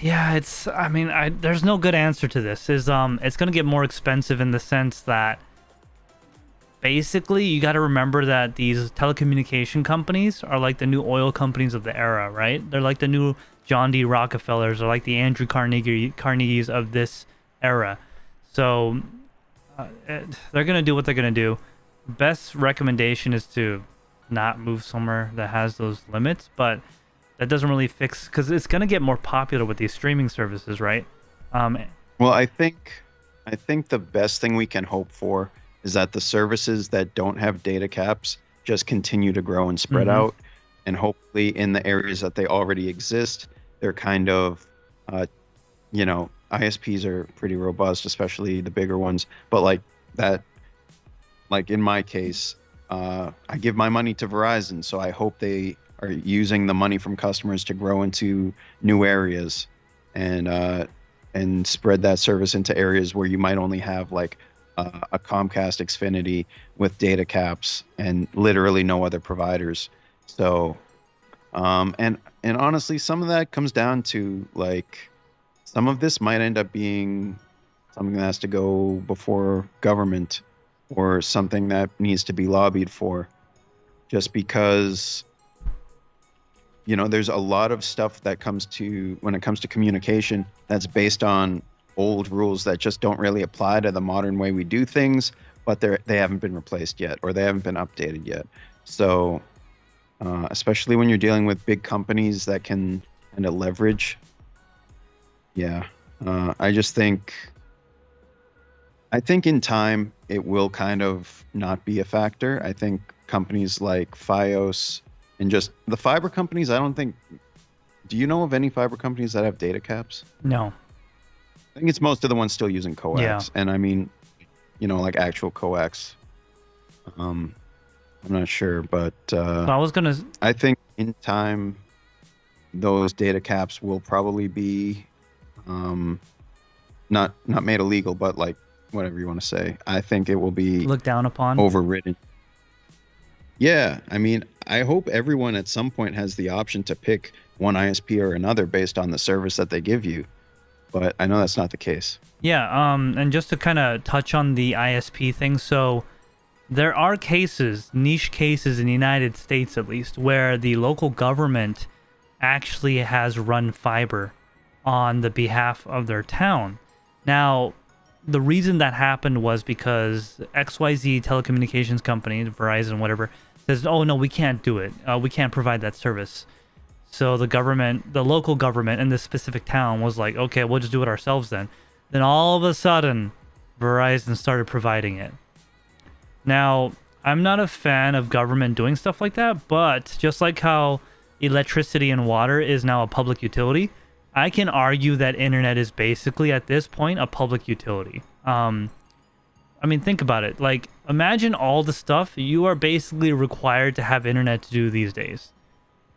yeah, there's no good answer to this. It's going to get more expensive in the sense that basically you got to remember that these telecommunication companies are like the new oil companies of the era, right? They're like the new John D. Rockefellers, or like the Andrew Carnegies of this era. So they're going to do what they're going to do. Best recommendation is to not move somewhere that has those limits, but that doesn't really fix, because it's going to get more popular with these streaming services, right? Well, I think the best thing we can hope for is that the services that don't have data caps just continue to grow and spread out, and hopefully in the areas that they already exist, they're kind of, ISPs are pretty robust, especially the bigger ones. But like that, like in my case, I give my money to Verizon, so I hope they are using the money from customers to grow into new areas, and spread that service into areas where you might only have like a Comcast Xfinity with data caps and literally no other providers. So, and honestly, some of that comes down to like, some of this might end up being something that has to go before government, or something that needs to be lobbied for, just because, there's a lot of stuff that when it comes to communication, that's based on old rules that just don't really apply to the modern way we do things, but they haven't been replaced yet, or they haven't been updated yet. So especially when you're dealing with big companies that can kind of leverage. Yeah, I think in time it will kind of not be a factor. I think companies like FiOS and just the fiber companies, do you know of any fiber companies that have data caps? No. I think it's most of the ones still using coax. Yeah. And I mean, like actual coax. I'm not sure, but I think in time those data caps will probably be not made illegal, but like whatever you want to say. I think it will be looked down upon, overridden. Yeah, I mean, I hope everyone at some point has the option to pick one ISP or another based on the service that they give you, but I know that's not the case. Yeah, and just to kind of touch on the ISP thing, so there are cases, niche cases in the United States at least, where the local government actually has run fiber on the behalf of their town. Now, the reason that happened was because XYZ telecommunications company, Verizon, whatever, says, oh no, we can't do it. We can't provide that service. So the local government in this specific town was like, okay, we'll just do it ourselves then. Then all of a sudden, Verizon started providing it. Now, I'm not a fan of government doing stuff like that, but just like how electricity and water is now a public utility, I can argue that internet is basically at this point a public utility. I mean, think about it. Like, imagine all the stuff you are basically required to have internet to do these days,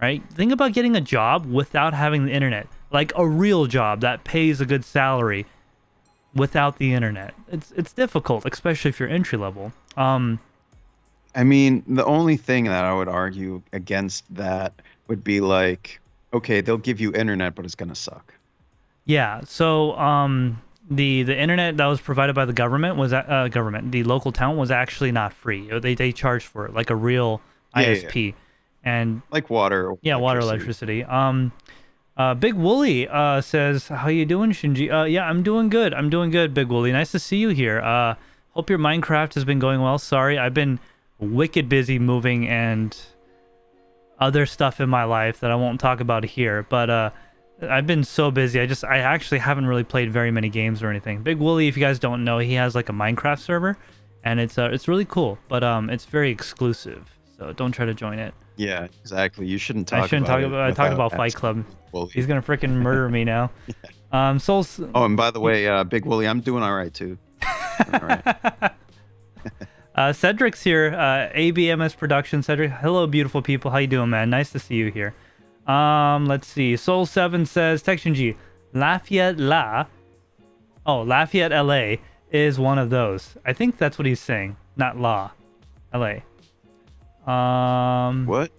right? Think about getting a job without having the internet, like a real job that pays a good salary without the internet. It's difficult, especially if you're entry level. I mean, the only thing that I would argue against that would be like, okay, they'll give you internet, but it's gonna suck. Yeah. So the internet that was provided by the government was the local town was actually not free. They charged for it like a real ISP. Yeah. And Like water. yeah, water, electricity. Big Wooly says, "How you doing, Shinji?" Yeah, I'm doing good. I'm doing good, Big Wooly. Nice to see you here. Hope your Minecraft has been going well. Sorry, I've been wicked busy moving and other stuff in my life that I won't talk about here. But I've been so busy. I actually haven't really played very many games or anything. Big Wooly, if you guys don't know, he has like a Minecraft server, and it's really cool. But it's very exclusive, so don't try to join it. Yeah, exactly. You shouldn't talk. I shouldn't talk about. I talk about Fight Club. He's gonna freaking murder me now. Yeah. Oh, and by the way, Big Wooly, I'm doing all right too. All right. Cedric's here. ABMS Production. Cedric, hello, beautiful people. How you doing, man? Nice to see you here. Let's see. Soul7 says, TekShinji, Lafayette LA is one of those. I think that's what he's saying, not LA. What?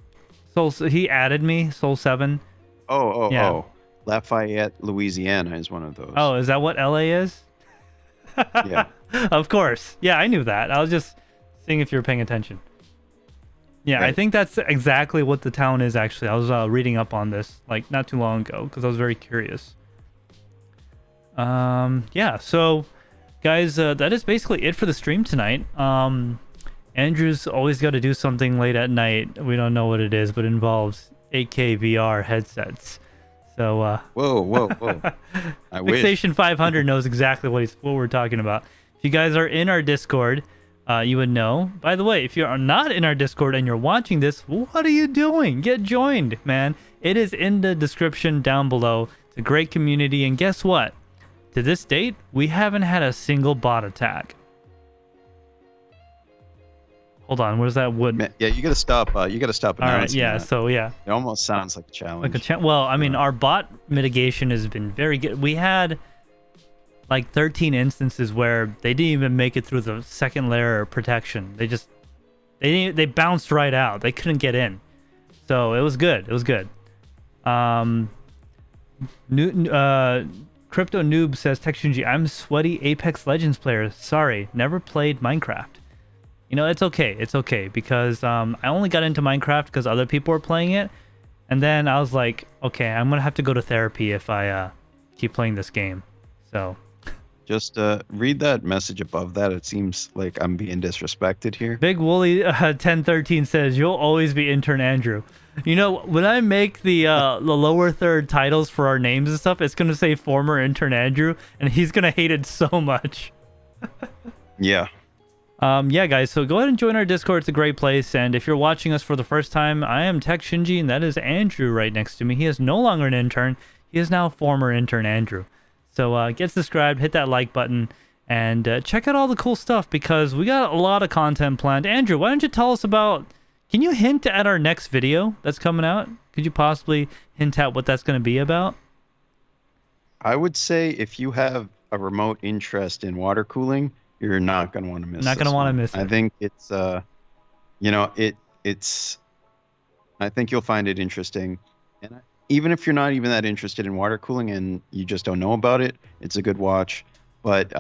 He added me, Soul7. Oh. Lafayette, Louisiana is one of those. Oh, is that what LA is? Yeah. Of course. Yeah, I knew that. I was just seeing if you were paying attention. Yeah, right. I think that's exactly what the town is, actually. I was reading up on this like not too long ago because I was very curious. Yeah, so guys, that is basically it for the stream tonight. Andrew's always got to do something late at night. We don't know what it is, but it involves 8K VR headsets. So whoa. I wish. Fixation 500 knows exactly what we're talking about. If you guys are in our Discord, you would know. By the way, if you are not in our Discord and you're watching this, what are you doing? Get joined, man. It is in the description down below. It's a great community, and guess what? To this date, we haven't had a single bot attack. Hold on, where's that wood? Man, yeah, you gotta stop. You gotta stop announcing. All right, yeah. That. So yeah, it almost sounds like a challenge. Well, I mean, our bot mitigation has been very good. We had like 13 instances where they didn't even make it through the second layer of protection. They bounced right out. They couldn't get in. So it was good. It was good. Crypto Noob says, TekShinji, I'm sweaty Apex Legends player. Sorry, never played Minecraft. You know, it's okay. It's okay because I only got into Minecraft because other people were playing it. And then I was like, okay, I'm going to have to go to therapy if I keep playing this game. So just read that message above that. It seems like I'm being disrespected here. Big Wooly 1013 says, you'll always be intern Andrew. You know, when I make the lower third titles for our names and stuff, it's going to say former intern Andrew, and he's going to hate it so much. Yeah. Yeah, guys, so go ahead and join our Discord. It's a great place. And if you're watching us for the first time, I am TekShinji, and that is Andrew right next to me. He is no longer an intern. He is now former intern Andrew. So get subscribed, hit that like button, and check out all the cool stuff because we got a lot of content planned. Andrew, why don't you tell us about... Can you hint at our next video that's coming out? Could you possibly hint at what that's going to be about? I would say if you have a remote interest in water cooling, you're not going to want to miss. Not going to want to miss it. I think it's, it's. I think you'll find it interesting, and even if you're not even that interested in water cooling and you just don't know about it, it's a good watch. But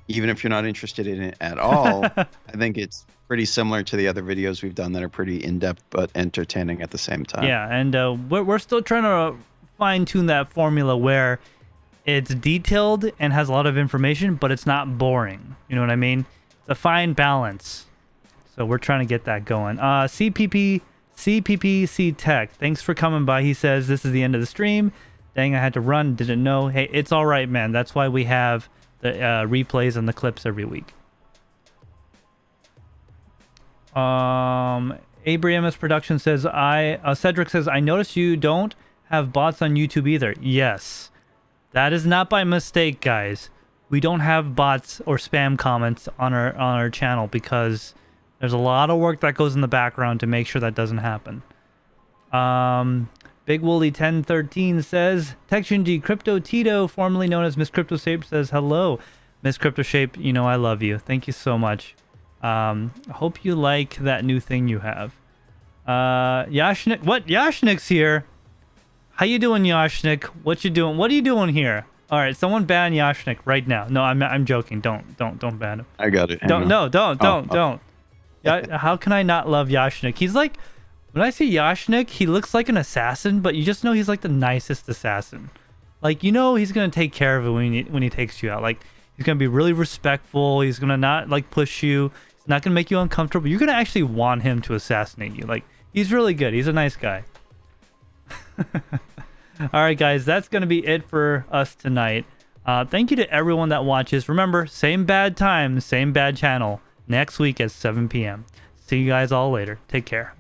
even if you're not interested in it at all, I think it's pretty similar to the other videos we've done that are pretty in-depth but entertaining at the same time. Yeah, and we're still trying to fine-tune that formula where it's detailed and has a lot of information, but it's not boring. You know what I mean? It's a fine balance. So we're trying to get that going. CPPC Tech, thanks for coming by. He says, this is the end of the stream. Dang, I had to run. Didn't know. Hey, it's all right, man. That's why we have the replays and the clips every week. ABMS Production says, Cedric says, I noticed you don't have bots on YouTube either. Yes. That is not by mistake, guys. We don't have bots or spam comments on our channel because there's a lot of work that goes in the background to make sure that doesn't happen. Big Wooly 1013 says, TekShinji Crypto Tito, formerly known as Miss Crypto Shape, says hello. Miss Crypto Shape, you know I love you. Thank you so much. Hope you like that new thing you have. Yashnik, what? Yashnik's here. How you doing, Yashnik? What you doing? What are you doing here? All right, someone ban Yashnik right now. No, I'm joking. Don't ban him. I got it. Don't. How can I not love Yashnik? He's like, when I see Yashnik, he looks like an assassin, but you just know he's like the nicest assassin. Like, you know, he's gonna take care of it when he takes you out. Like, he's gonna be really respectful. He's gonna not like push you. He's not gonna make you uncomfortable. You're gonna actually want him to assassinate you. Like, he's really good. He's a nice guy. All right, guys, that's gonna be it for us tonight. Thank you to everyone that watches. Remember, same bad time, same bad channel. Next week at 7 p.m. See you guys all later. Take care.